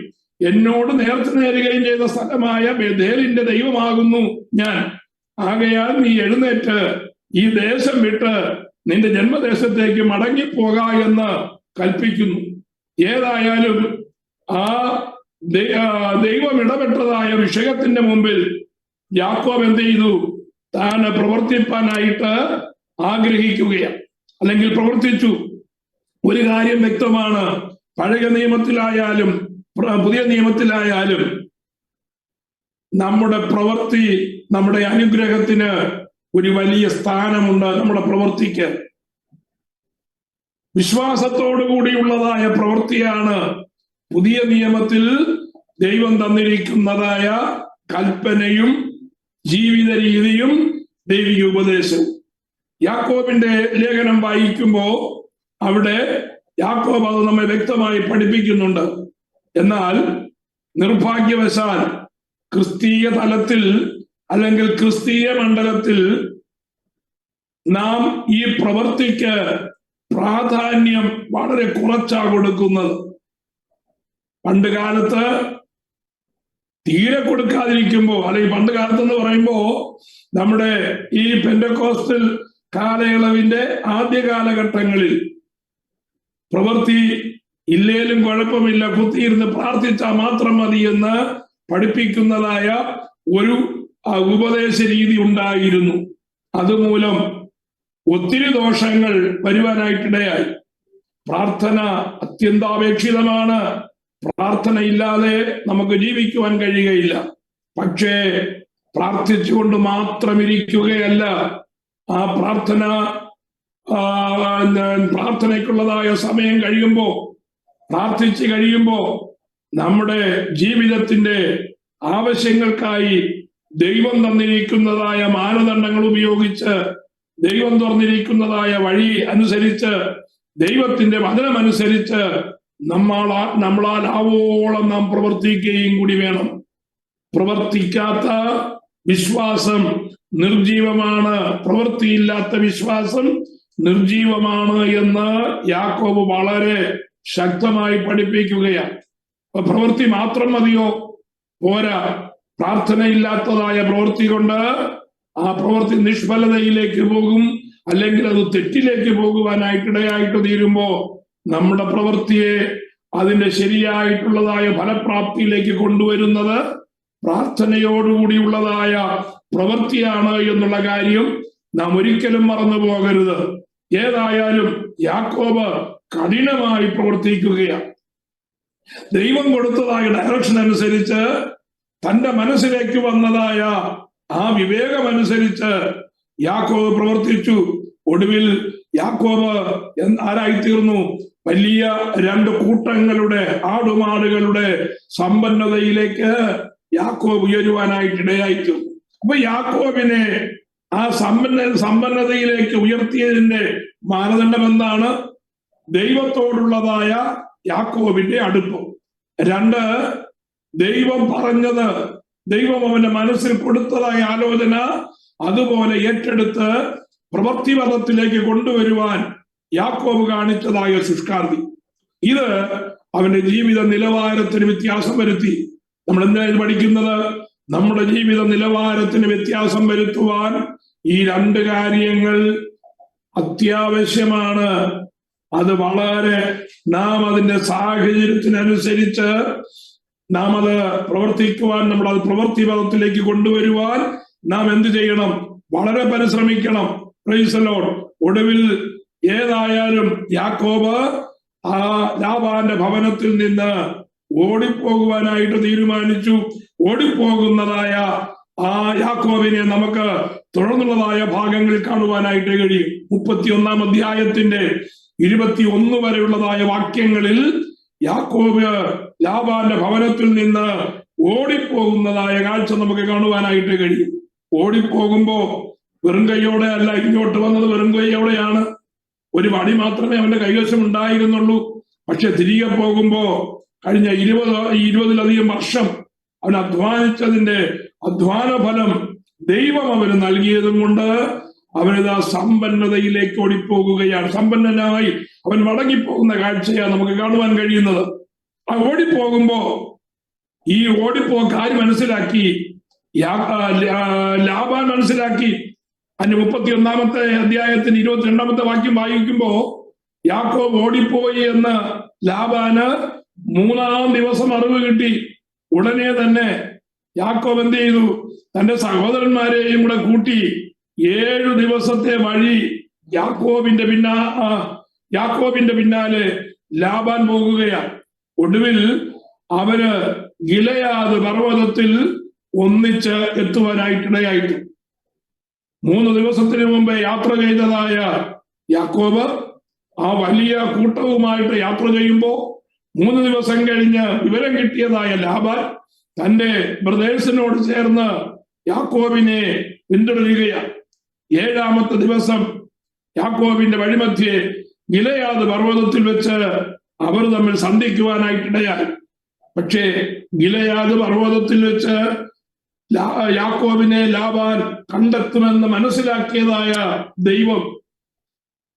എന്നോട് നേർച്ച നേരുകയും ചെയ്ത സ്ഥലമായ ബേഥേലിന്റെ ദൈവമാകുന്നു ഞാൻ. ആകയാൽ നീ എഴുന്നേറ്റ് ഈ ദേശം വിട്ട് നിന്റെ ജന്മദേശത്തേക്ക് മടങ്ങിപ്പോക എന്ന് കൽപ്പിക്കുന്നു. ഏതായാലും ആ ദൈവം ഇടപെട്ടതായ വിഷയത്തിന്റെ മുമ്പിൽ യാക്കോബ് എന്ത് ചെയ്തു? താൻ പ്രവർത്തിപ്പാനായിട്ട് ആഗ്രഹിക്കുകയാണ്, അല്ലെങ്കിൽ പ്രവർത്തിച്ചു. ഒരു കാര്യം വ്യക്തമാണ്, പഴയ നിയമത്തിലായാലും പുതിയ നിയമത്തിലായാലും നമ്മുടെ പ്രവൃത്തി, നമ്മുടെ അനുഗ്രഹത്തിന് ഒരു വലിയ സ്ഥാനമുണ്ട്. നമ്മുടെ പ്രവൃത്തിക്ക് വിശ്വാസത്തോടുകൂടിയുള്ളതായ പ്രവൃത്തിയാണ് പുതിയ നിയമത്തിൽ ദൈവം തന്നിരിക്കുന്നതായ കൽപ്പനയും ജീവിത രീതിയും ദൈവിക ഉപദേശവും. യാക്കോബിന്റെ ലേഖനം വായിക്കുമ്പോൾ അവിടെ യാക്കോബ് അത് നമ്മെ വ്യക്തമായി പഠിപ്പിക്കുന്നുണ്ട്. എന്നാൽ നിർഭാഗ്യവശാൽ ക്രിസ്തീയ തലത്തിൽ അല്ലെങ്കിൽ ക്രിസ്തീയ മണ്ഡലത്തിൽ നാം ഈ പ്രവൃത്തിക്ക് പ്രാധാന്യം വളരെ കുറച്ചാ കൊടുക്കുന്നത്. പണ്ട് കാലത്ത് തീരെ കൊടുക്കാതിരിക്കുമ്പോ, അല്ലെങ്കിൽ പണ്ട് കാലത്തെന്ന് പറയുമ്പോ നമ്മുടെ ഈ പെന്തക്കോസ്റ്റൽ കാലയളവിന്റെ ആദ്യ കാലഘട്ടങ്ങളിൽ പ്രവൃത്തി ഇല്ലേലും കുഴപ്പമില്ല, കുത്തിയിരുന്ന് പ്രാർത്ഥിച്ചാൽ മാത്രം മതി എന്ന് പഠിപ്പിക്കുന്നതായ ഒരു ഉപദേശ രീതി ഉണ്ടായിരുന്നു. അതുമൂലം ഒത്തിരി ദോഷങ്ങൾ വരുവാനായിട്ടിടയായി. പ്രാർത്ഥന അത്യന്താപേക്ഷിതമാണ്. പ്രാർത്ഥന ഇല്ലാതെ നമുക്ക് ജീവിക്കുവാൻ കഴിയുകയില്ല. പക്ഷേ പ്രാർത്ഥിച്ചുകൊണ്ട് മാത്രം ഇരിക്കുകയല്ല, ആ പ്രാർത്ഥനയ്ക്കുള്ളതായ സമയം കഴിയുമ്പോ, പ്രാർത്ഥിച്ചു കഴിയുമ്പോ നമ്മുടെ ജീവിതത്തിന്റെ ആവശ്യങ്ങൾക്കായി ദൈവം തന്നിരിക്കുന്നതായ മാനദണ്ഡങ്ങൾ ഉപയോഗിച്ച്, ദൈവം തുറന്നിരിക്കുന്നതായ വഴി അനുസരിച്ച്, ദൈവത്തിന്റെ വചനമനുസരിച്ച് നമ്മളാൽ ആവോളം നാം പ്രവർത്തിക്കുകയും കൂടി വേണം. പ്രവർത്തിക്കാത്ത വിശ്വാസം നിർജീവമാണ്, പ്രവൃത്തിയില്ലാത്ത വിശ്വാസം നിർജീവമാണ് എന്ന് യാക്കോബ് വളരെ ശക്തമായി പഠിപ്പിക്കുകയാണ്. അപ്പൊ പ്രവൃത്തി മാത്രം മതിയോ? പോരാ. പ്രാർത്ഥനയില്ലാത്തതായ പ്രവൃത്തി കൊണ്ട് ആ പ്രവൃത്തി നിഷ്ഫലതയിലേക്ക് പോകും, അല്ലെങ്കിൽ അത് തെറ്റിലേക്ക് പോകുവാനായിട്ടിടയായിട്ട് തീരുമ്പോ നമ്മുടെ പ്രവൃത്തിയെ അതിന്റെ ശരിയായിട്ടുള്ളതായ ഫലപ്രാപ്തിയിലേക്ക് കൊണ്ടുവരുന്നത് പ്രാർത്ഥനയോടുകൂടിയുള്ളതായ പ്രവൃത്തിയാണ് എന്നുള്ള കാര്യം നാം ഒരിക്കലും മറന്നു പോകരുത്. ഏതായാലും യാക്കോബ് കഠിനമായി പ്രവർത്തിക്കുകയാണ്. ദൈവം കൊടുത്തതായ ഡയറക്ഷൻ അനുസരിച്ച്, തന്റെ മനസ്സിലേക്ക് വന്നതായ ആ വിവേകമനുസരിച്ച് യാക്കോബ് പ്രവർത്തിച്ചു. ഒടുവിൽ യാക്കോബ് ആരായിത്തീർന്നു? വലിയ 2 കൂട്ടങ്ങളുടെ ആടുമാടുകളുടെ സമ്പന്നതയിലേക്ക് യാക്കോബ് ഉയരുവാനായിട്ടിടയായിത്തീർന്നു. അപ്പൊ യാക്കോബിനെ ആ സമ്പന്നതയിലേക്ക് ഉയർത്തിയതിന്റെ മാനദണ്ഡം എന്താണ്? ദൈവത്തോടുള്ളതായ യാക്കോബിന്റെ അടുപ്പം. 2, ദൈവം പറഞ്ഞത്, ദൈവം അവന്റെ മനസ്സിൽ കൊടുത്തതായ ആലോചന അതുപോലെ ഏറ്റെടുത്ത് പ്രവൃത്തിപഥത്തിലേക്ക് കൊണ്ടുവരുവാൻ യാക്കോബ് കാണിച്ചതായ ശുഷ്കാന്തി. ഇത് അവന്റെ ജീവിത നിലവാരത്തിന് വ്യത്യാസം വരുത്തി. നമ്മൾ എന്തിനാണ് പഠിക്കുന്നത്? നമ്മുടെ ജീവിത നിലവാരത്തിന് വ്യത്യാസം വരുത്തുവാൻ ഈ 2 കാര്യങ്ങൾ അത്യാവശ്യമാണ്. അത് വളരെ നാം അതിന്റെ സാഹചര്യത്തിനനുസരിച്ച് നാം അത് പ്രവർത്തിക്കുവാൻ, നമ്മളത് പ്രവൃത്തിപഥത്തിലേക്ക് കൊണ്ടുവരുവാൻ നാം എന്ത് ചെയ്യണം? വളരെ പരിശ്രമിക്കണം. Praise the Lord. ഒടുവിൽ ഏതായാലും യാക്കോബ് ആ ലാബാന്റെ ഭവനത്തിൽ നിന്ന് ഓടിപ്പോകുവാനായിട്ട് തീരുമാനിച്ചു. ഓടിപ്പോകുന്നതായ ആ യാക്കോബിനെ നമുക്ക് തുടർന്നുള്ളതായ ഭാഗങ്ങളിൽ കാണുവാനായിട്ട് കഴിയും. 31-ാം അധ്യായത്തിന്റെ 21 വരെയുള്ളതായ വാക്യങ്ങളിൽ യാക്കോബ് ലാബാന്റെ ഭവനത്തിൽ നിന്ന് ഓടിപ്പോകുന്നതായ കാഴ്ച നമുക്ക് കാണുവാനായിട്ട് കഴിയും. ഓടിപ്പോകുമ്പോ വെറും കൈയോടെ അല്ല ഇങ്ങോട്ട് വന്നത്, വെറും കൈയോടെയാണ്. ഒരു വടി മാത്രമേ അവന്റെ കൈവശം ഉണ്ടായിരുന്നുള്ളൂ. പക്ഷെ തിരികെ പോകുമ്പോ കഴിഞ്ഞ 20-ലധികം വർഷം അവൻ അധ്വാനിച്ചതിന്റെ അധ്വാന ഫലം ദൈവം അവന് നൽകിയതും കൊണ്ട് അവനിതാ സമ്പന്നതയിലേക്ക് ഓടിപ്പോകുകയാണ്. സമ്പന്നനായി അവൻ മടങ്ങിപ്പോകുന്ന കാഴ്ചയാണ് നമുക്ക് കാണുവാൻ കഴിയുന്നത്. ആ ഓടിപ്പോകുമ്പോ ഈ കാര്യം മനസ്സിലാക്കി ലാബാൻ മനസ്സിലാക്കി. അതിന്റെ 31-ാമത്തെ അധ്യായത്തിന് 22-ാമത്തെ വാക്യം വായിക്കുമ്പോ യാക്കോബ് ഓടിപ്പോയി എന്ന് ലാബാന് 3-ാം ദിവസം അറിവ് കിട്ടി. ഉടനെ തന്നെ യാക്കോബ് എന്ത് ചെയ്തു? തന്റെ സഹോദരന്മാരെയും കൂടെ കൂട്ടി 7 ദിവസത്തെ വഴി യാക്കോബിന്റെ പിന്നാലെ ലാബാൻ പോകുകയാണ്. ഒടുവിൽ അവര് ഗിലെയാദ് പർവ്വതത്തിൽ ഒന്നിച്ച് എത്തുവാനായിട്ടിടയായിട്ടു. 3 ദിവസത്തിന് മുമ്പേ യാത്ര ചെയ്തതായ യാക്കോബ് ആ വലിയ കൂട്ടവുമായിട്ട് യാത്ര ചെയ്യുമ്പോ 3 ദിവസം കഴിഞ്ഞ് വിവരം കിട്ടിയതായ ലാബാൻ തന്റെ ബ്രദേഴ്സിനോട് ചേർന്ന് യാക്കോബിനെ പിന്തുടരുകയാണ്. 7-ാമത്തെ ദിവസം യാക്കോബിന്റെ വഴിമധ്യേ ഗിലെയാദ് പർവ്വതത്തിൽ വെച്ച് അവർ തമ്മിൽ സന്ധിക്കുവാനായിട്ടിടയായി. പക്ഷേ ഗിലെയാദ് പർവ്വതത്തിൽ വെച്ച് യാക്കോബിനെ ലാബാൻ കണ്ടെത്തുമെന്ന് മനസ്സിലാക്കിയതായ ദൈവം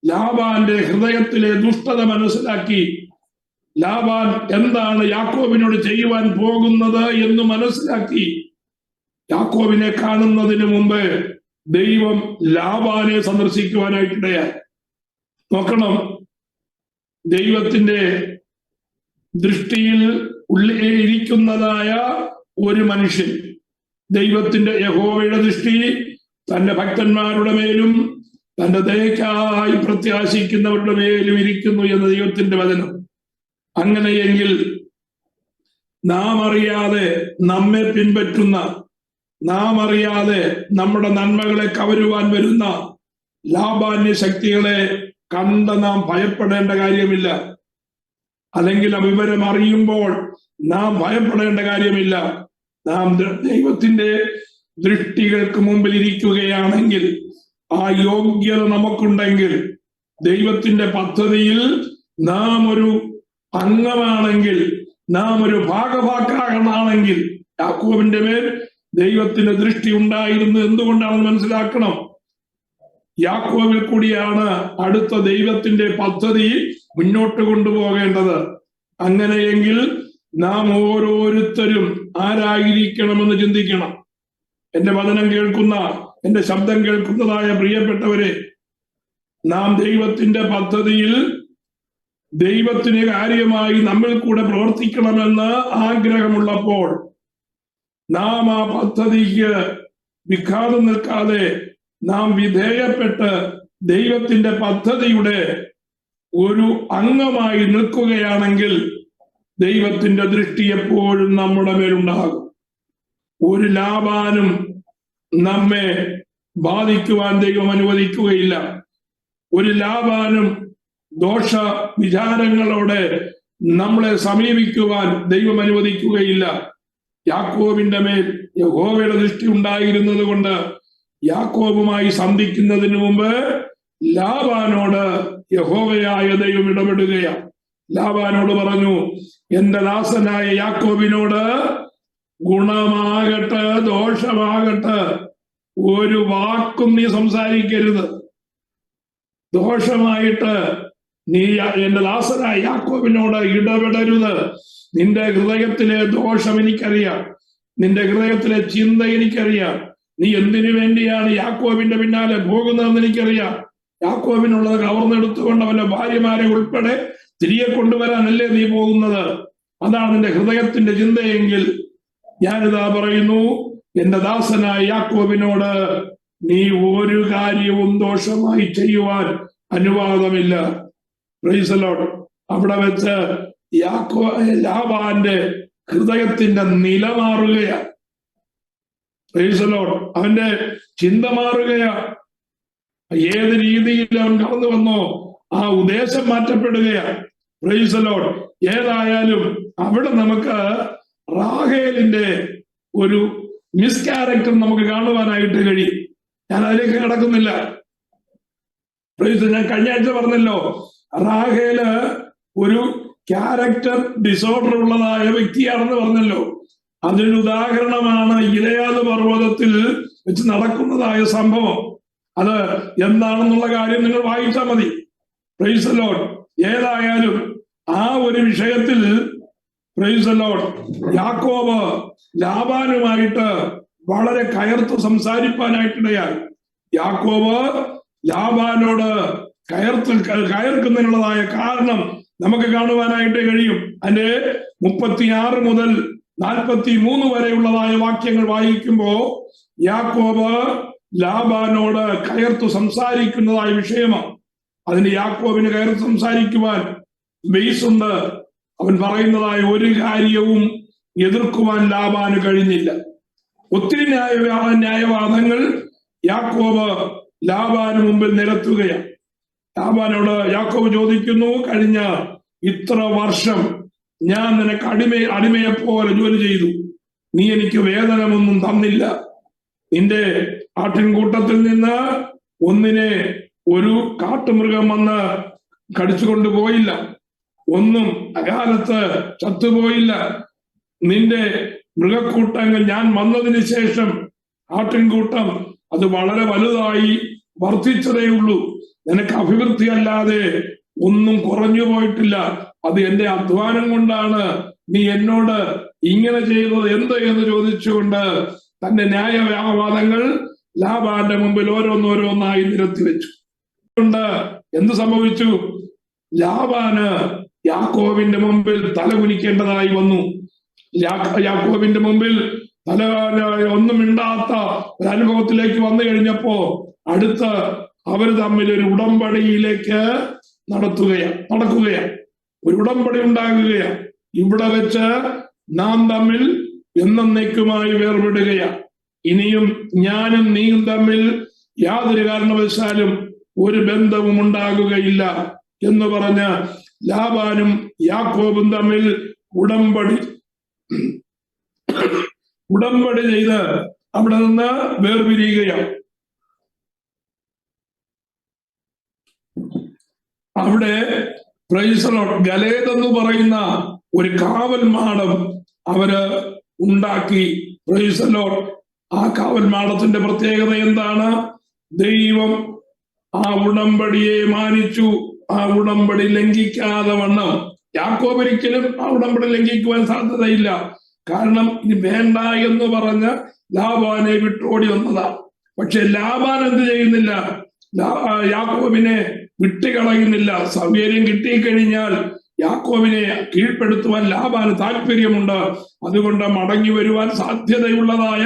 ലാബാന്റെ ഹൃദയത്തിലെ ദുഷ്ടത മനസ്സിലാക്കി ലാബാൻ എന്താണ് യാക്കോബിനോട് ചെയ്യുവാൻ പോകുന്നത് എന്ന് മനസ്സിലാക്കി യാക്കോബിനെ കാണുന്നതിന് മുമ്പ് ദൈവം ലാബാനെ സന്ദർശിക്കുവാനായിട്ടിടയായി. നോക്കണം, ദൈവത്തിന്റെ ദൃഷ്ടിയിൽ ഇരിക്കുന്നതായ ഒരു മനുഷ്യൻ, ദൈവത്തിന്റെ യഹോവയുടെ ദൃഷ്ടി തന്റെ ഭക്തന്മാരുടെ മേലും തന്റെ ദയക്കായി പ്രത്യാശിക്കുന്നവരുടെ മേലും ഇരിക്കുന്നു എന്ന് ദൈവത്തിന്റെ വചനം. അങ്ങനെയെങ്കിൽ നാം അറിയാതെ നമ്മെ പിൻപറ്റുന്ന, നാം അറിയാതെ നമ്മുടെ നന്മകളെ കവരുവാൻ വരുന്ന ലാബാന്യ ശക്തികളെ കണ്ട് നാം ഭയപ്പെടേണ്ട കാര്യമില്ല. അല്ലെങ്കിൽ ആ വിവരം അറിയുമ്പോൾ നാം ഭയപ്പെടേണ്ട കാര്യമില്ല. നാം ദൈവത്തിന്റെ ദൃഷ്ടികൾക്ക് മുമ്പിൽ ഇരിക്കുകയാണെങ്കിൽ, ആ യോഗ്യത നമുക്കുണ്ടെങ്കിൽ, ദൈവത്തിന്റെ പദ്ധതിയിൽ നാം ഒരു അംഗമാണെങ്കിൽ, നാം ഒരു ഭാഗഭാക്കാകണമെങ്കിൽ യാക്കോബിന്റെ മേൽ ദൈവത്തിന്റെ ദൃഷ്ടി ഉണ്ടായിരുന്നു. എന്തുകൊണ്ടാണെന്ന് മനസ്സിലാക്കണം. യാക്കോബിൽ കൂടിയാണ് അടുത്ത ദൈവത്തിന്റെ പദ്ധതി മുന്നോട്ട് കൊണ്ടുപോകേണ്ടത്. അങ്ങനെയെങ്കിൽ നാം ഓരോരുത്തരും ആരായിരിക്കണമെന്ന് ചിന്തിക്കണം. എന്റെ വചനം കേൾക്കുന്ന, എന്റെ ശബ്ദം കേൾക്കുന്നതായ പ്രിയപ്പെട്ടവരെ, നാം ദൈവത്തിന്റെ പദ്ധതിയിൽ ദൈവത്തിന് കാര്യമായി നമ്മൾ കൂടെ പ്രവർത്തിക്കണമെന്ന് ആഗ്രഹമുള്ളപ്പോൾ നാം ആ പദ്ധതിക്ക് വിഘാതം നിൽക്കാതെ നാം വിധേയപ്പെട്ട് ദൈവത്തിന്റെ പദ്ധതിയുടെ ഒരു അംഗമായി നിൽക്കുകയാണെങ്കിൽ ദൈവത്തിന്റെ ദൃഷ്ടി എപ്പോഴും നമ്മുടെ മേലുണ്ടാകും. ഒരു ലാബാനും നമ്മെ ബാധിക്കുവാൻ ദൈവം അനുവദിക്കുകയില്ല. ഒരു ലാബാനും ദോഷ വിചാരങ്ങളോടെ നമ്മളെ സമീപിക്കുവാൻ ദൈവം അനുവദിക്കുകയില്ല. യാക്കോബിന്റെ മേൽ യഹോവയുടെ ദൃഷ്ടി ഉണ്ടായിരുന്നത് കൊണ്ട് യാക്കോബുമായി സന്ധിക്കുന്നതിന് മുമ്പ് ലാബാനോട് യഹോവയായ ദൈവം ഇടപെടുകയാണ്. ലാബാനോട് പറഞ്ഞു, എന്റെ ദാസനായ യാക്കോബിനോട് ഗുണമാകട്ടെ ദോഷമാകട്ടെ ഒരു വാക്കും നീ സംസാരിക്കരുത്. ദോഷമായിട്ട് നീ എന്റെ ദാസനായ യാക്കോബിനോട് ഇടപെടരുത്. നിന്റെ ഹൃദയത്തിലെ ദോഷം എനിക്കറിയാം, നിന്റെ ഹൃദയത്തിലെ ചിന്ത എനിക്കറിയാം. നീ എന്തിനു വേണ്ടിയാണ് യാക്കോബിന്റെ പിന്നാലെ പോകുന്നതെന്ന് എനിക്കറിയാം. യാക്കോബിനുള്ളത് കവർന്നെടുത്തുകൊണ്ട് അവന്റെ ഭാര്യമാരെ ഉൾപ്പെടെ തിരികെ കൊണ്ടുവരാനല്ലേ നീ പോകുന്നത്? അതാണ് നിന്റെ ഹൃദയത്തിന്റെ ചിന്തയെങ്കിൽ ഞാനിതാ പറയുന്നു, എന്റെ ദാസനായ യാക്കോബിനോട് നീ ഒരു കാര്യവും ദോഷമായി ചെയ്യുവാൻ അനുവാദമില്ല. Praise the Lord. അവിടെ വെച്ച് ലാബാന്റെ ഹൃദയത്തിന്റെ നില മാറുകയാണ്. Praise the Lord. അവന്റെ ചിന്ത മാറുകയാണ്. ഏത് രീതിയിൽ അവൻ കടന്നു വന്നോ ആ ഉദ്ദേശം മാറ്റപ്പെടുകയാണ്. Praise the Lord. ഏതായാലും അവിടെ നമുക്ക് റാഹേലിന്റെ ഒരു മിസ്കാരക്ടർ നമുക്ക് കാണുവാനായിട്ട് കഴിയും. ഞാൻ അതിലേക്ക് കിടക്കുന്നില്ല. ഞാൻ കഴിഞ്ഞ ആഴ്ച പറഞ്ഞല്ലോ, റാഹേല് ഒരു ക്യാരക്ടർ ഡിസോർഡർ ഉള്ളതായ വ്യക്തിയാണെന്ന് പറഞ്ഞല്ലോ. അതിനൊരു ഉദാഹരണമാണ് ഗിലെയാദ് പർവ്വതത്തിൽ വെച്ച് നടക്കുന്നതായ സംഭവം. അത് എന്താണെന്നുള്ള കാര്യം നിങ്ങൾ വായിച്ചാൽ മതി. Praise the Lord. ഏതായാലും ആ ഒരു വിഷയത്തിൽ പ്രൈസ് ദി ലോർഡ് യാക്കോബ് ലാബാനുമായിട്ട് വളരെ കയർത്ത് സംസാരിപ്പാനായിട്ടിടയായി. യാക്കോബ് ലാബാനോട് കയർക്കുന്നതിനുള്ളതായ കാരണം നമുക്ക് കാണുവാനായിട്ട് കഴിയും. അതിന്റെ 36 മുതൽ 43 വരെയുള്ളതായ വാക്യങ്ങൾ വായിക്കുമ്പോ യാക്കോബ് ലാബാനോട് കയർത്തു സംസാരിക്കുന്നതായ വിഷയമാണ്. അതിന് യാക്കോബിന് കയർത്ത് സംസാരിക്കുവാൻ ബേസ് ഉണ്ട്. അവൻ പറയുന്നതായ ഒരു കാര്യവും എതിർക്കുവാൻ ലാബാന് കഴിഞ്ഞില്ല. ഒത്തിരി ന്യായവാദങ്ങൾ യാക്കോബ് ലാബാന് മുമ്പിൽ നിരത്തുകയാണ്. ലാബാനോട് യാക്കോബ് ചോദിക്കുന്നു, കഴിഞ്ഞ ഇത്ര വർഷം ഞാൻ നിനക്ക് അടിമയെ പോലെ ജോലി ചെയ്തു, നീ എനിക്ക് വേതനമൊന്നും തന്നില്ല. നിന്റെ ആട്ടിൻകൂട്ടത്തിൽ നിന്ന് ഒന്നിനെ ഒരു കാട്ടുമൃഗം വന്ന് കടിച്ചുകൊണ്ട് പോയില്ല, ഒന്നും അകാലത്ത് ചത്തുപോയില്ല. നിന്റെ മൃഗക്കൂട്ടങ്ങൾ ഞാൻ വന്നതിന് ശേഷം ആട്ടിൻകൂട്ടം അത് വളരെ വലുതായി വർദ്ധിച്ചതേ ഉള്ളൂ. നിനക്ക് അഭിവൃദ്ധി അല്ലാതെ ഒന്നും കുറഞ്ഞു പോയിട്ടില്ല. അത് എന്റെ അധ്വാനം കൊണ്ടാണ്. നീ എന്നോട് ഇങ്ങനെ ചെയ്തത് എന്ത് എന്ന് ചോദിച്ചുകൊണ്ട് തന്റെ ന്യായവാദങ്ങൾ ലാബാന്റെ മുമ്പിൽ ഓരോന്നോരോന്നായി നിരത്തി വെച്ചു. എന്ത് സംഭവിച്ചു? ലാബാന് യാക്കോബിന്റെ മുമ്പിൽ തലകുനിക്കേണ്ടതായി വന്നു. യാക്കോബിന്റെ മുമ്പിൽ ഒന്നും മിണ്ടാത്ത ഒരു അനുഭവത്തിലേക്ക് വന്നു കഴിഞ്ഞപ്പോ അടുത്ത് അവർ തമ്മിൽ ഒരു ഉടമ്പടിയിലേക്ക് നടക്കുകയാണ്. ഒരു ഉടമ്പടി ഉണ്ടാകുകയാണ്. ഇവിടെ വെച്ച് നാം തമ്മിൽ എന്നേക്കുമായി വേർപെടുകയാണ്. ഇനിയും ഞാനും നീയും തമ്മിൽ യാതൊരു കാരണവശാലും ഒരു ബന്ധവും ഉണ്ടാകുകയില്ല എന്ന് പറഞ്ഞ് ലാബാനും യാക്കോബും തമ്മിൽ ഉടമ്പടി ചെയ്ത് അവിടെ നിന്ന് വേർപിരിയുകയാണ്. അവിടെ പ്രൈസ് ദി ലോർഡ് ഗലേദ് എന്ന് പറയുന്ന ഒരു കാവൽ മാടം അവര് ഉണ്ടാക്കി. Praise the Lord. ആ കാവൽ മാടത്തിന്റെ പ്രത്യേകത എന്താണ്? ദൈവം ആ ഉടമ്പടിയെ മാനിച്ചു. ആ ഉടമ്പടി ലംഘിക്കാതെ വണ്ണം യാക്കോബ് ഒരിക്കലും ആ ഉടമ്പടി ലംഘിക്കുവാൻ സാധ്യതയില്ല. കാരണം ഇനി വേണ്ട എന്ന് പറഞ്ഞ് ലാബാനെ വിട്ടോടി വന്നതാ. പക്ഷെ ലാബാൻ എന്ത് ചെയ്യുന്നില്ല? യാക്കോബിനെ വിട്ടുകളയുന്നില്ല. സൗകര്യം കിട്ടിക്കഴിഞ്ഞാൽ യാക്കോബിനെ കീഴ്പ്പെടുത്തുവാൻ ലാബാന് താല്പര്യമുണ്ട്. അതുകൊണ്ട് മടങ്ങി വരുവാൻ സാധ്യതയുള്ളതായ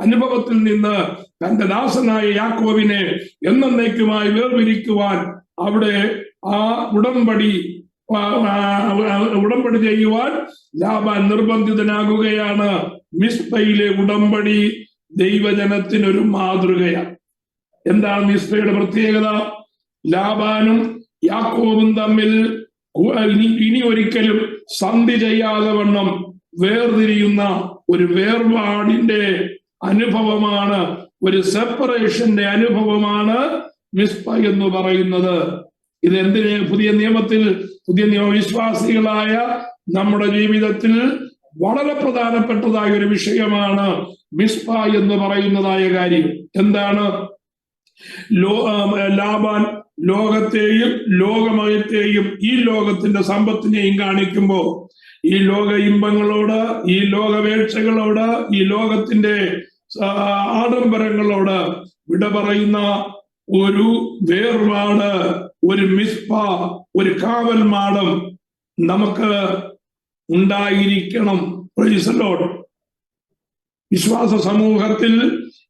അനുഭവത്തിൽ നിന്ന് തന്റെ ദാസനായ യാക്കോബിനെ എന്നേക്കുമായി വേർപിരിക്കുവാൻ അവിടെ ആ ഉടമ്പടി ചെയ്യുവാൻ ലാബാൻ നിർബന്ധിതനാകുകയാണ്. മിസ്പയിലെ ഉടമ്പടി ദൈവജനത്തിനൊരു മാതൃകയാണ്. എന്താണ് മിസ്പയുടെ പ്രത്യേകത? ലാബാനും യാക്കോബും തമ്മിൽ ഇനി ഒരിക്കലും സന്ധി ചെയ്യാതെ വണ്ണം വേർതിരിയുന്ന ഒരു വേർപാടിന്റെ അനുഭവമാണ്, ഒരു സെപ്പറേഷന്റെ അനുഭവമാണ് മിസ്പ എന്ന് പറയുന്നത്. ഇതെന്തിന്? പുതിയ നിയമവിശ്വാസികളായ നമ്മുടെ ജീവിതത്തിൽ വളരെ പ്രധാനപ്പെട്ടതായ ഒരു വിഷയമാണ് മിസ്പ എന്ന് പറയുന്നതായ കാര്യം. എന്താണ്? ലാബാൻ ലോകത്തെയും ലോകമയത്തെയും ഈ ലോകത്തിന്റെ സമ്പത്തിനെയും കാണിക്കുമ്പോ ഈ ലോക ഇമ്പങ്ങളോട്, ഈ ലോകവേക്ഷകളോട്, ഈ ലോകത്തിന്റെ ആഡംബരങ്ങളോട് വിട പറയുന്ന ഒരു വേർപാട്, ഒരു മിസ്പ, ഒരു കാവൽ മാടം നമുക്ക് ഉണ്ടായിരിക്കണം. Praise the Lord. വിശ്വാസ സമൂഹത്തിൽ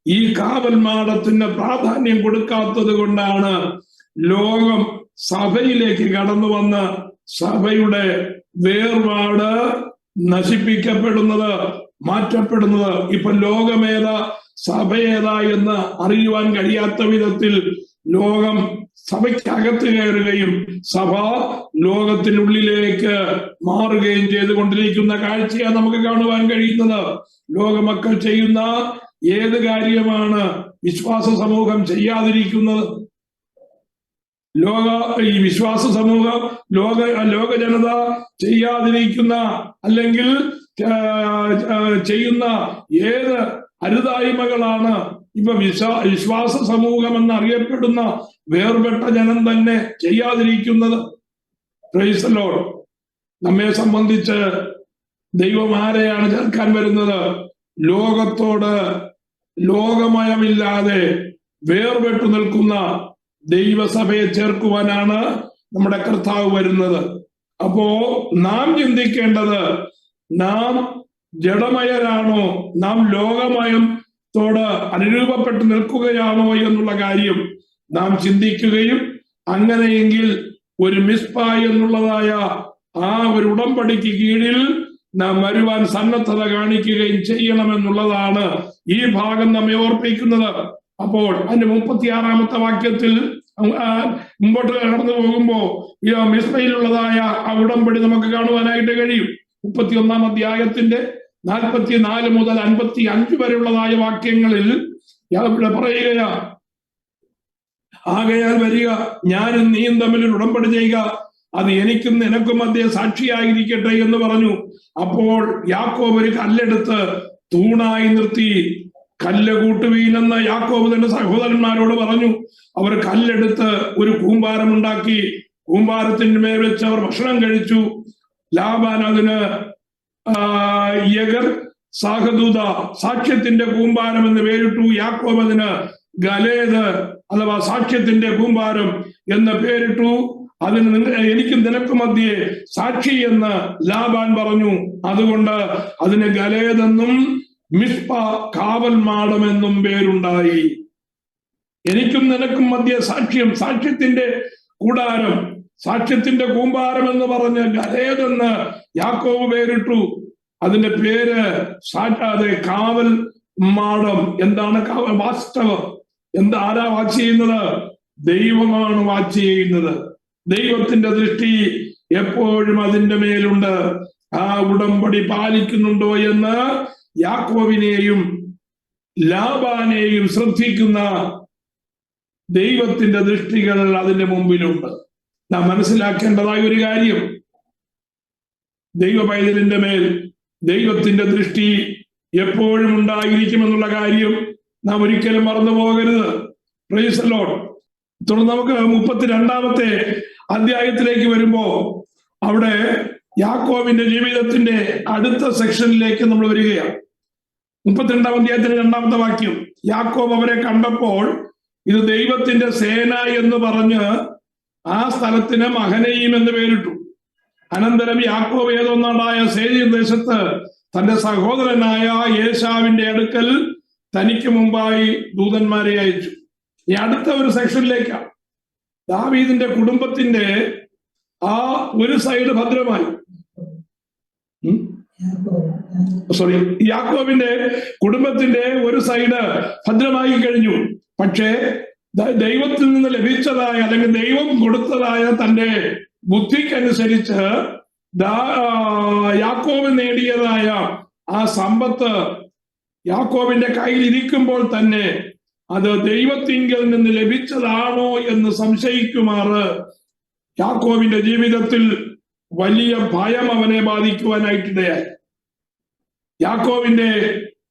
ഈ കാവൽ മാടത്തിന് പ്രാധാന്യം കൊടുക്കാത്തത് കൊണ്ടാണ് ലോകം സഭയിലേക്ക് കടന്നു വന്ന് സഭയുടെ വേർപാട് നശിപ്പിക്കപ്പെടുന്നത്, മാറ്റപ്പെടുന്നത്. ഇപ്പൊ ലോകമേതാ സഭയേതാ എന്ന് അറിയുവാൻ കഴിയാത്ത വിധത്തിൽ ലോകം സഭയ്ക്കകത്ത് കയറുകയും സഭ ലോകത്തിനുള്ളിലേക്ക് മാറുകയും ചെയ്തുകൊണ്ടിരിക്കുന്ന കാഴ്ചയാണ് നമുക്ക് കാണുവാൻ കഴിയുന്നത്. ലോകമക്കൾ ചെയ്യുന്ന ഏത് കാര്യമാണ് വിശ്വാസ സമൂഹം ചെയ്യാതിരിക്കുന്നത്? ഈ വിശ്വാസ സമൂഹം, ലോക ജനത ചെയ്യാതിരിക്കുന്ന അല്ലെങ്കിൽ ചെയ്യുന്ന ഏത് അരുതായ്മകളാണ് ഇപ്പൊ വിശ്വാസ സമൂഹം എന്നറിയപ്പെടുന്ന വേർപെട്ട ജനം തന്നെ ചെയ്യാതിരിക്കുന്നത്? Praise the Lord. നമ്മെ സംബന്ധിച്ച് ദൈവം ആരെയാണ് ചേർക്കാൻ വരുന്നത്? ലോകത്തോട് ലോകമയമില്ലാതെ വേർപെട്ടു നിൽക്കുന്ന ദൈവസഭയെ ചേർക്കുവാനാണ് നമ്മുടെ കർത്താവ് വരുന്നത്. അപ്പോ നാം ചിന്തിക്കേണ്ടത്, നാം ജഡമയരാണോ, നാം ലോകമയത്തോട് അനുരൂപപ്പെട്ട് നിൽക്കുകയാണോ എന്നുള്ള കാര്യം നാം ചിന്തിക്കുകയും അങ്ങനെയെങ്കിൽ ഒരു മിസ്പ എന്നുള്ളതായ ആ ഒരു ഉടമ്പടിക്ക് കീഴിൽ നാം വരുവാൻ സന്നദ്ധത കാണിക്കുകയും ചെയ്യണമെന്നുള്ളതാണ് ഈ ഭാഗം നമ്മെ ഓർപ്പിക്കുന്നത്. അപ്പോൾ അതിന്റെ 36-ാമത്തെ വാക്യത്തിൽ മുമ്പോട്ട് കടന്നു പോകുമ്പോ മിസ്പയിലുള്ളതായ ആ ഉടമ്പടി നമുക്ക് കാണുവാനായിട്ട് കഴിയും. 31-ാം അധ്യായത്തിന്റെ 44 മുതൽ 55 വരെയുള്ളതായ വാക്യങ്ങളിൽ ഇവിടെ പറയുകയാ, ആകയാൽ വരിക, ഞാനും നീയും തമ്മിൽ ഉടമ്പടി ചെയ്യുക, അത് എനിക്കും നിനക്കും മധ്യേ സാക്ഷിയായിരിക്കട്ടെ എന്ന് പറഞ്ഞു. അപ്പോൾ യാക്കോബ് ഒരു കല്ലെടുത്ത് തൂണായി നിർത്തി. കല്ല് കൂട്ടുവീനെന്ന് യാക്കോബ് തന്റെ സഹോദരന്മാരോട് പറഞ്ഞു. അവർ കല്ലെടുത്ത് ഒരു കൂമ്പാരമുണ്ടാക്കി. കൂമ്പാരത്തിന്റെ മേൽ വെച്ച് അവർ ഭക്ഷണം കഴിച്ചു. ലാബാൻ അതിന് യഗർ സാഹദൂത, സാക്ഷ്യത്തിന്റെ കൂമ്പാരം എന്ന് പേരിട്ടു. യാക്കോബ് അതിന് ഗലേദ് അഥവാ സാക്ഷ്യത്തിന്റെ കൂമ്പാരം എന്ന് പേരിട്ടു. അതിന് എനിക്കും നിനക്കും മധ്യേ സാക്ഷി എന്ന് ലാബാൻ പറഞ്ഞു. അതുകൊണ്ട് അതിന് ഗലേദെന്നും മിസ്പ കാവൽ മാടമെന്നും പേരുണ്ടായി. എനിക്കും നിനക്കും മധ്യേ സാക്ഷ്യം, സാക്ഷ്യത്തിന്റെ കൂടാരം, സാക്ഷ്യത്തിന്റെ കൂമ്പാരം എന്ന് പറഞ്ഞ് ഗലേദെന്ന് യാക്കോബ് പേരിട്ടു. അതിന്റെ പേര് സാറ്റാതെ കാവൽ മാടം. എന്താണ് കാവൽ? Watch tower. ആരാ വാച്ച് ചെയ്യുന്നത്? ദൈവമാണ് വാച്ച് ചെയ്യുന്നത്. ദൈവത്തിന്റെ ദൃഷ്ടി എപ്പോഴും അതിന്റെ മേലുണ്ട്. ആ ഉടമ്പടി പാലിക്കുന്നുണ്ടോ എന്ന് യാക്കോബിനെയും ലാബാനെയും ശ്രദ്ധിക്കുന്ന ദൈവത്തിന്റെ ദൃഷ്ടികൾ അതിന്റെ മുമ്പിലുണ്ട്. നാം മനസ്സിലാക്കേണ്ടതായ ഒരു കാര്യം, ദൈവ പൈതലിന്റെ മേൽ ദൈവത്തിന്റെ ദൃഷ്ടി എപ്പോഴും ഉണ്ടായിരിക്കുമെന്നുള്ള കാര്യം നാം ഒരിക്കലും മറന്നു പോകരുത്. Praise the Lord. തുടർന്ന് നമുക്ക് 32-ാമത്തെ അധ്യായത്തിലേക്ക് വരുമ്പോ അവിടെ യാക്കോബിന്റെ ജീവിതത്തിന്റെ അടുത്ത സെക്ഷനിലേക്ക് നമ്മൾ വരികയാണ്. 32-ാം അധ്യായത്തിന്റെ 2-ാമത്തെ വാക്യം. യാക്കോബ് അവരെ കണ്ടപ്പോൾ ഇത് ദൈവത്തിന്റെ സേന എന്ന് പറഞ്ഞ് ആ സ്ഥലത്തിന് മഹനയീം എന്ന് പേരിട്ടു. അനന്തരം യാക്കോബ് ഏതൊന്നാടായ സേയീർ ദേശത്ത് തന്റെ സഹോദരനായ ഏശാവിന്റെ അടുക്കൽ തനിക്ക് മുമ്പായി ദൂതന്മാരെ അയച്ചു. ഈ അടുത്ത ഒരു സെക്ഷനിലേക്കാണ്. ദാവീദിന്റെ കുടുംബത്തിന്റെ ആ ഒരു സൈഡ് ഭദ്രമായി, യാക്കോബിന്റെ കുടുംബത്തിന്റെ ഒരു സൈഡ് ഭദ്രമായി കഴിഞ്ഞു. പക്ഷേ ദൈവത്തിൽ നിന്ന് ലഭിച്ചതായ അല്ലെങ്കിൽ ദൈവം കൊടുത്തതായ തന്റെ ബുദ്ധിക്കനുസരിച്ച് യാക്കോബ് നേടിയതായ ആ സമ്പത്ത് യാക്കോബിന്റെ കയ്യിൽ ഇരിക്കുമ്പോൾ തന്നെ അത് ദൈവത്തിങ്കൽ നിന്ന് ലഭിച്ചതാണോ എന്ന് സംശയിക്കുമാറ് യാക്കോബിന്റെ ജീവിതത്തിൽ വലിയ ഭയം അവനെ ബാധിക്കുവാനായിട്ടിടയായി. യാക്കോബിന്റെ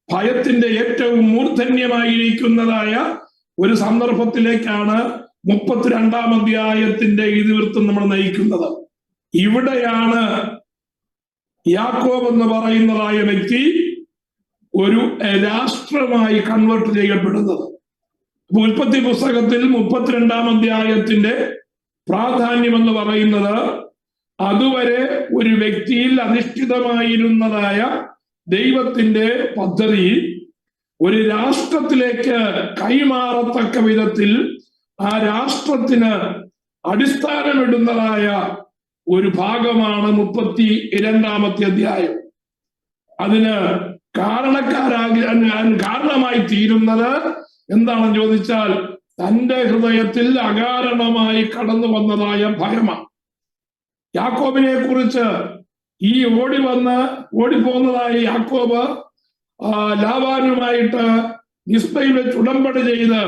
ഭയത്തിന്റെ ഏറ്റവും മൂർധന്യമായിരിക്കുന്നതായ ഒരു സന്ദർഭത്തിലേക്കാണ് 32-ാം അധ്യായത്തിന്റെ ഇതിവൃത്തം നമ്മൾ നയിക്കുന്നത്. ഇവിടെയാണ് യാക്കോബ് എന്ന് പറയുന്നതായ വ്യക്തി ഒരു രാഷ്ട്രമായി കൺവേർട്ട് ചെയ്യപ്പെടുന്നത്. ഉൽപ്പത്തി പുസ്തകത്തിൽ 32-ാം അധ്യായത്തിന്റെ പ്രാധാന്യം എന്ന് പറയുന്നത് അതുവരെ ഒരു വ്യക്തിയിൽ അധിഷ്ഠിതമായിരുന്നതായ ദൈവത്തിന്റെ പദ്ധതി ഒരു രാഷ്ട്രത്തിലേക്ക് കൈമാറത്തക്ക വിധത്തിൽ ആ രാഷ്ട്രത്തിന് അടിസ്ഥാനമിടുന്നതായ ഒരു ഭാഗമാണ് 32-ാമത്തെ അധ്യായം. അതിന് കാരണമായി തീരുന്നത് എന്താണെന്ന് ചോദിച്ചാൽ തന്റെ ഹൃദയത്തിൽ അകാരണമായി കടന്നു വന്നതായ ഭയമാണ്. യാക്കോബിനെ കുറിച്ച് ഈ ഓടിപ്പോന്നതായ യാക്കോബ് ലാബാനുമായിട്ട് മിസ്പയിൽ വെച്ച് ഉടമ്പടി ചെയ്ത്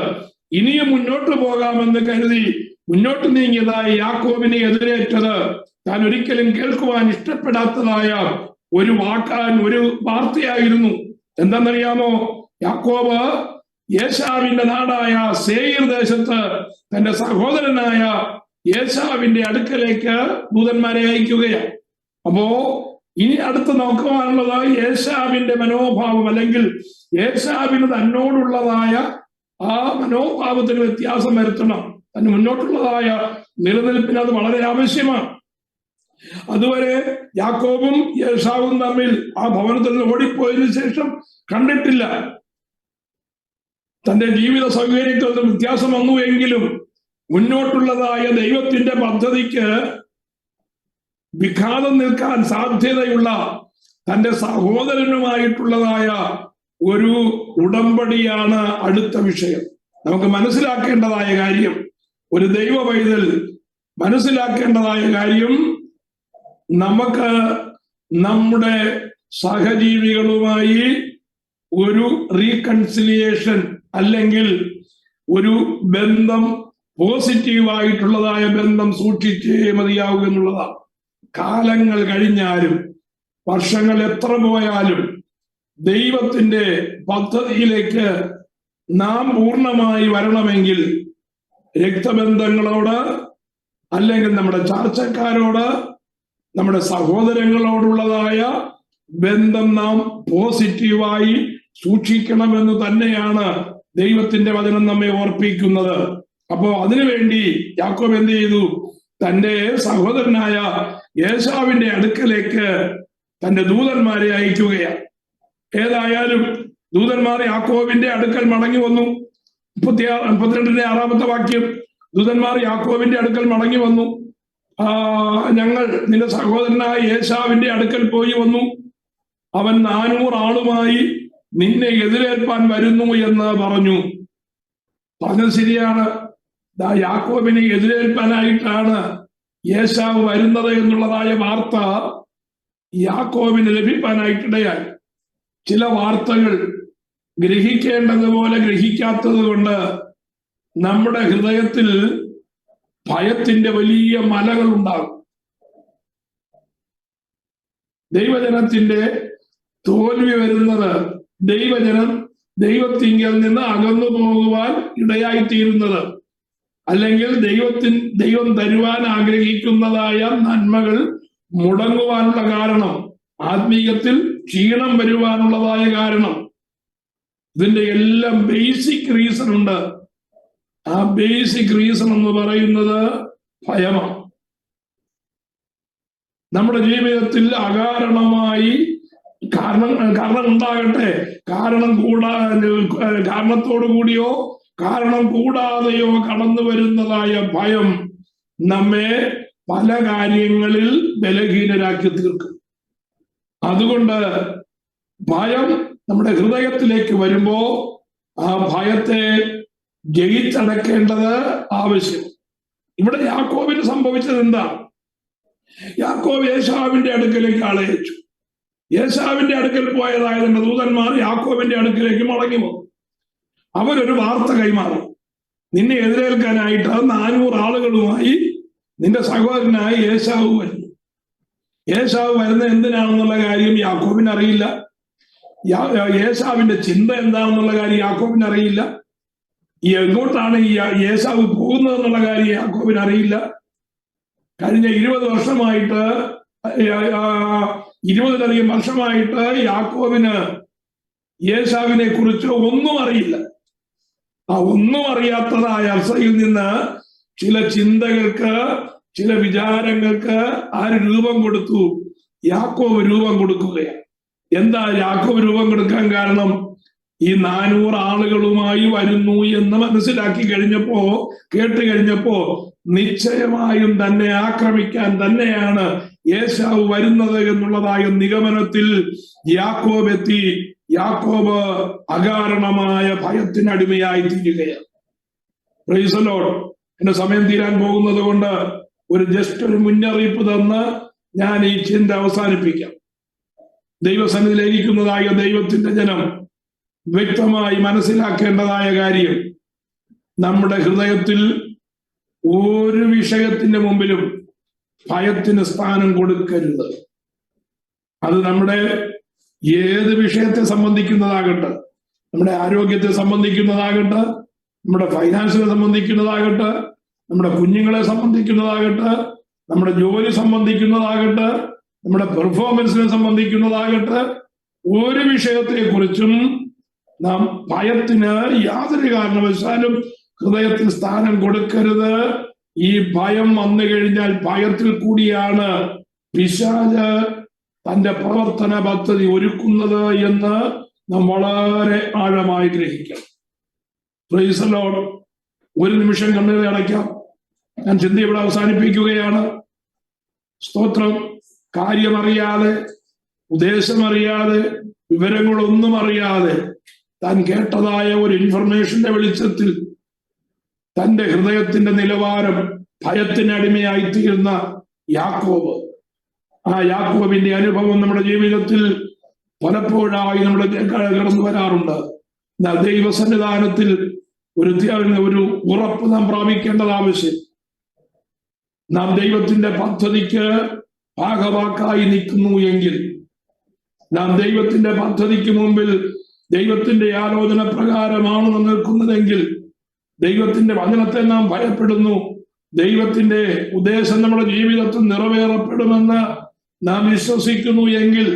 ഇനിയും മുന്നോട്ട് പോകാമെന്ന് കരുതി മുന്നോട്ട് നീങ്ങിയതായ യാക്കോബിനെ എതിരേറ്റത് താൻ ഒരിക്കലും കേൾക്കുവാൻ ഇഷ്ടപ്പെടാത്തതായ ഒരു വാർത്തയായിരുന്നു. എന്താണെന്നറിയാമോ? യാക്കോബ് ഏശാവിന്റെ നാടായ സേയീർ ദേശത്ത് തന്റെ സഹോദരനായ ഏശാവിന്റെ അടുക്കലേക്ക് ദൂതന്മാരെ അയക്കുകയാണ്. അപ്പോ ഇനി അടുത്ത് നോക്കുവാനുള്ളത് ഏശാവിന്റെ മനോഭാവം, അല്ലെങ്കിൽ ഏശാവിന് തന്നോടുള്ളതായ ആ മനോഭാവത്തിന് വ്യത്യാസം വരുത്തണം. തന്നെ മുന്നോട്ടുള്ളതായ നിലനിൽപ്പിന് അത് വളരെ ആവശ്യമാണ്. അതുവരെ യാക്കോബും ഏശാവും തമ്മിൽ ആ ഭവനത്തിൽ നിന്ന് ഓടിപ്പോയതിനു ശേഷം കണ്ടിട്ടില്ല. തന്റെ ജീവിത സൗകര്യത്തിൽ വ്യത്യാസം വന്നുവെങ്കിലും മുന്നോട്ടുള്ളതായ ദൈവത്തിന്റെ പദ്ധതിക്ക് വിഘാതം നിൽക്കാൻ സാധ്യതയുള്ള തന്റെ സഹോദരനുമായിട്ടുള്ളതായ ഒരു ഉടമ്പടിയാണ് അടുത്ത വിഷയം. നമുക്ക് മനസ്സിലാക്കേണ്ടതായ കാര്യം, ഒരു ദൈവ പൈതൽ മനസ്സിലാക്കേണ്ടതായ കാര്യം, നമുക്ക് നമ്മുടെ സഹജീവികളുമായി ഒരു റീകൺസിലിയേഷൻ അല്ലെങ്കിൽ ഒരു ബന്ധം, പോസിറ്റീവായിട്ടുള്ളതായ ബന്ധം സൂക്ഷിച്ചേ മതിയാവൂ എന്നുള്ളതാണ്. കാലങ്ങൾ കഴിഞ്ഞാലും വർഷങ്ങൾ എത്ര പോയാലും ദൈവത്തിന്റെ പദ്ധതിയിലേക്ക് നാം പൂർണ്ണമായി വരണമെങ്കിൽ രക്തബന്ധങ്ങളോട് അല്ലെങ്കിൽ നമ്മുടെ ചാർച്ചക്കാരോട് നമ്മുടെ സഹോദരങ്ങളോടുള്ളതായ ബന്ധം നാം പോസിറ്റീവായി സൂക്ഷിക്കണമെന്ന് തന്നെയാണ് ദൈവത്തിന്റെ വചനം നമ്മെ ഓർപ്പിക്കുന്നത്. അപ്പോ അതിനുവേണ്ടി യാക്കോബ് എന്ത് ചെയ്തു? തന്റെ സഹോദരനായ ഏശാവിന്റെ അടുക്കലേക്ക് തന്റെ ദൂതന്മാരെ അയക്കുകയാണ്. ഏതായാലും ദൂതന്മാർ യാക്കോബിന്റെ അടുക്കൽ മടങ്ങി വന്നു. 32-ന്റെ 6-ാമത്തെ വാക്യം. ദൂതന്മാർ യാക്കോബിന്റെ അടുക്കൽ മടങ്ങി വന്നു. ഞങ്ങൾ നിന്റെ സഹോദരനായ ഏശാവിന്റെ അടുക്കൽ പോയി വന്നു. അവൻ 400 ആളുമായി നിന്നെ എതിരേൽപ്പാൻ വരുന്നു എന്ന് പറഞ്ഞു. പറഞ്ഞത് ശരിയാണ്. യാക്കോബിനെ എതിരേൽപ്പാനായിട്ടാണ് ഏശാവ് വരുന്നത് എന്നുള്ളതായ വാർത്ത യാക്കോബിന് ലഭിക്കാനായിട്ടിടയായി. ചില വാർത്തകൾ ഗ്രഹിക്കേണ്ടതുപോലെ ഗ്രഹിക്കാത്തത് കൊണ്ട് നമ്മുടെ ഹൃദയത്തിൽ ഭയത്തിന്റെ വലിയ മലകൾ ഉണ്ടാകും. ദൈവജനത്തിന്റെ തോൽവി വരുന്നത് ദൈവത്തിങ്കൽ നിന്ന് അകന്നു പോകുവാൻ ഇടയായിത്തീരുന്നത്, അല്ലെങ്കിൽ ദൈവം തരുവാൻ ആഗ്രഹിക്കുന്നതായ നന്മകൾ മുടങ്ങുവാനുള്ള കാരണം, ആത്മീയത്തിൽ ക്ഷീണം വരുവാനുള്ളതായ കാരണം, ഇതിന്റെ എല്ലാം ബേസിക് റീസൺ ഉണ്ട്. ആ ബേസിക് റീസൺ എന്ന് പറയുന്നത് ഭയമാണ്. നമ്മുടെ ജീവിതത്തിൽ അകാരണമായി കാരണം ഉണ്ടാകട്ടെ, കാരണത്തോടു കൂടിയോ കാരണം കൂടാതെയോ കടന്നു വരുന്നതായ ഭയം നമ്മെ പല കാര്യങ്ങളിൽ ബലഹീനരാക്കി തീർക്കും. അതുകൊണ്ട് ഭയം നമ്മുടെ ഹൃദയത്തിലേക്ക് വരുമ്പോ ആ ഭയത്തെ ജയിച്ചടക്കേണ്ടത് ആവശ്യം. ഇവിടെ യാക്കോബിന് സംഭവിച്ചത് എന്താ? യാക്കോബ് ഏശാവിന്റെ അടുക്കലേക്ക് ആളെ അയച്ചു. ഏശാവിന്റെ അടുക്കൽ പോയതായതിന്റെ ദൂതന്മാർ യാക്കോബിന്റെ അടുക്കലേക്ക് മടങ്ങി വന്നു. അവരൊരു വാർത്ത കൈമാറി, നിന്നെ എതിരേൽക്കാനായിട്ട് 400 ആളുകളുമായി നിന്റെ സഹോദരനായ ഏശാവ് വരുന്നു. ഏശാവ് വരുന്ന എന്തിനാണെന്നുള്ള കാര്യം യാക്കോബിന് അറിയില്ല. ഏശാവിന്റെ ചിന്ത എന്താണെന്നുള്ള കാര്യം യാക്കോബിന് അറിയില്ല. എങ്ങോട്ടാണ് ഈ ഏശാവ് പോകുന്നതെന്നുള്ള കാര്യം യാക്കോബിന് അറിയില്ല. കഴിഞ്ഞ 20-ലധികം വർഷമായിട്ട് യാക്കോബിന് ഏശാവിനെ കുറിച്ച് ഒന്നും അറിയില്ല. ആ ഒന്നും അറിയാത്തതായ അർസയിൽ നിന്ന് ചില ചിന്തകൾക്ക്, ചില വിചാരങ്ങൾക്ക് ആര് രൂപം കൊടുത്തു? യാക്കോബ് രൂപം കൊടുക്കുകയാണ്. എന്താ യാക്കോബ് രൂപം കൊടുക്കാൻ കാരണം? ഈ 400 ആളുകളുമായി വരുന്നു എന്ന് മനസ്സിലാക്കി കേട്ട് കഴിഞ്ഞപ്പോ നിശ്ചയമായും തന്നെ ആക്രമിക്കാൻ തന്നെയാണ് ഏശാവ് വരുന്നത് എന്നുള്ളതായ നിഗമനത്തിൽ യാക്കോബ് എത്തി. യാക്കോബ് അകാരണമായ ഭയത്തിനടിമയായി തീരുകയാണ്. Praise the Lord. എന്റെ സമയം തീരാൻ പോകുന്നത് കൊണ്ട് ഒരു മുന്നറിയിപ്പ് തന്ന് ഞാൻ ഈ ചിന്ത അവസാനിപ്പിക്കാം. ദൈവസന്നിധിയിലിരിക്കുന്നതായ ദൈവത്തിന്റെ ജനം വ്യക്തമായി മനസ്സിലാക്കേണ്ടതായ കാര്യം, നമ്മുടെ ഹൃദയത്തിൽ ഒരു വിഷയത്തിന്റെ മുമ്പിലും ഭയത്തിന് സ്ഥാനം കൊടുക്കരുത്. അത് നമ്മുടെ ഏത് വിഷയത്തെ സംബന്ധിക്കുന്നതാകട്ടെ, നമ്മുടെ ആരോഗ്യത്തെ സംബന്ധിക്കുന്നതാകട്ടെ, നമ്മുടെ ഫൈനാൻസിനെ സംബന്ധിക്കുന്നതാകട്ടെ, നമ്മുടെ കുഞ്ഞുങ്ങളെ സംബന്ധിക്കുന്നതാകട്ടെ, നമ്മുടെ ജോലി സംബന്ധിക്കുന്നതാകട്ടെ, നമ്മുടെ പെർഫോമൻസിനെ സംബന്ധിക്കുന്നതാകട്ടെ, ഒരു വിഷയത്തെ കുറിച്ചും നാം ഭയത്തിന് യാതൊരു കാരണവശാലും ഹൃദയത്തിൽ സ്ഥാനം കൊടുക്കരുത്. ഈ ഭയം വന്നു കഴിഞ്ഞാൽ ഭയത്തിൽ കൂടിയാണ് പിശാച് തന്റെ പ്രവർത്തന പദ്ധതി ഒരുക്കുന്നത് എന്ന് നാം വളരെ ആഴമായി ഗ്രഹിക്കാം. Praise the Lord. ഒരു നിമിഷം കണ്ണുകളെ അടയ്ക്കാം. ഞാൻ ചിന്ത ഇവിടെ അവസാനിപ്പിക്കുകയാണ്. സ്തോത്രം. കാര്യമറിയാതെ, ഉദ്ദേശമറിയാതെ, വിവരങ്ങളൊന്നും അറിയാതെ താൻ കേട്ടതായ ഒരു ഇൻഫർമേഷന്റെ വെളിച്ചത്തിൽ തന്റെ ഹൃദയത്തിന്റെ നിലവാരം ഭയത്തിനടിമയായി തീർന്ന യാക്കോബ്, ആ യാക്കോബിന്റെ അനുഭവം നമ്മുടെ ജീവിതത്തിൽ പലപ്പോഴായി നമ്മൾ കടന്നു വരാറുണ്ട്. എന്നാൽ ദൈവസന്നിധാനത്തിൽ ഒരു ഉറപ്പ് നാം പ്രാപിക്കേണ്ടത് ആവശ്യം. നാം ദൈവത്തിന്റെ പദ്ധതിക്ക് ഭാഗവാക്കായി നിൽക്കുന്നു എങ്കിൽ, നാം ദൈവത്തിന്റെ പദ്ധതിക്ക് മുമ്പിൽ ദൈവത്തിന്റെ ആലോചന പ്രകാരമാണ് നാം നിൽക്കുന്നതെങ്കിൽ, ദൈവത്തിന്റെ വചനത്തെ നാം ഭയപ്പെടുന്നു, ദൈവത്തിന്റെ ഉദ്ദേശം നമ്മുടെ ജീവിതത്തിൽ നിറവേറപ്പെടുമെന്ന് നാം വിശ്വസിക്കുന്നു എങ്കിൽ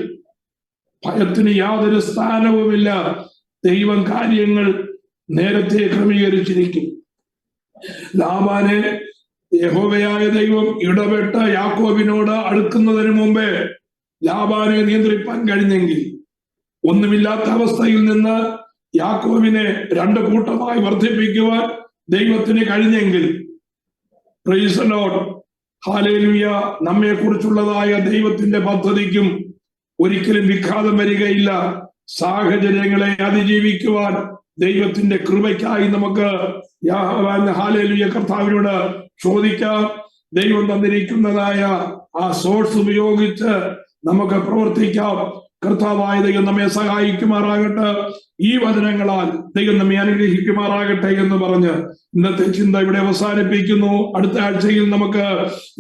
ഭയത്തിന് യാതൊരു സ്ഥാനവുമില്ല. ദൈവം കാര്യങ്ങൾ നേരത്തെ ക്രമീകരിച്ചിരിക്കും. ലാബാനെ യഹോവയായ ദൈവം ഇടപെട്ട് യാക്കോബിനോട് അടുക്കുന്നതിന് മുമ്പേ ലാബാനെ നിയന്ത്രിപ്പാൻ കഴിഞ്ഞെങ്കിൽ, ഒന്നുമില്ലാത്ത അവസ്ഥയിൽ നിന്ന് യാക്കോബിനെ 2 കൂട്ടമായി വർദ്ധിപ്പിക്കുവാൻ ദൈവത്തിന് കഴിഞ്ഞെങ്കിൽ, പ്രൈസ് ദി ലോർഡ്, ഹല്ലേലൂയ, നമ്മെ കുറിച്ചുള്ളതായ ദൈവത്തിന്റെ പദ്ധതിക്കും ഒരിക്കലും വിഘാതം വരികയില്ല. സാഹചര്യങ്ങളെ അതിജീവിക്കുവാൻ ദൈവത്തിന്റെ കൃപയ്ക്കായി നമുക്ക് ഹല്ലേലൂയ കർത്താവിനോട് ചോദിക്കാം. ദൈവം തന്നിരിക്കുന്നതായ ആ സോഴ്സ് ഉപയോഗിച്ച് നമുക്ക് പ്രവർത്തിക്കാം. കർത്താവായ ദൈവം നമ്മെ സഹായിക്കുമാറാകട്ടെ. ഈ വചനങ്ങളാൽ ദൈവം നമ്മെ അനുഗ്രഹിക്കുമാറാകട്ടെ എന്ന് പറഞ്ഞ് ഇന്നത്തെ ചിന്ത ഇവിടെ അവസാനിപ്പിക്കുന്നു. അടുത്ത ആഴ്ചയിൽ നമുക്ക്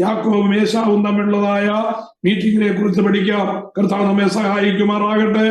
യാക്കോബും ഏശാവും തമ്മിലുള്ളതായ മീറ്റിംഗിനെ കുറിച്ച് പഠിക്കാം. കർത്താവ് നമ്മെ സഹായിക്കുമാറാകട്ടെ.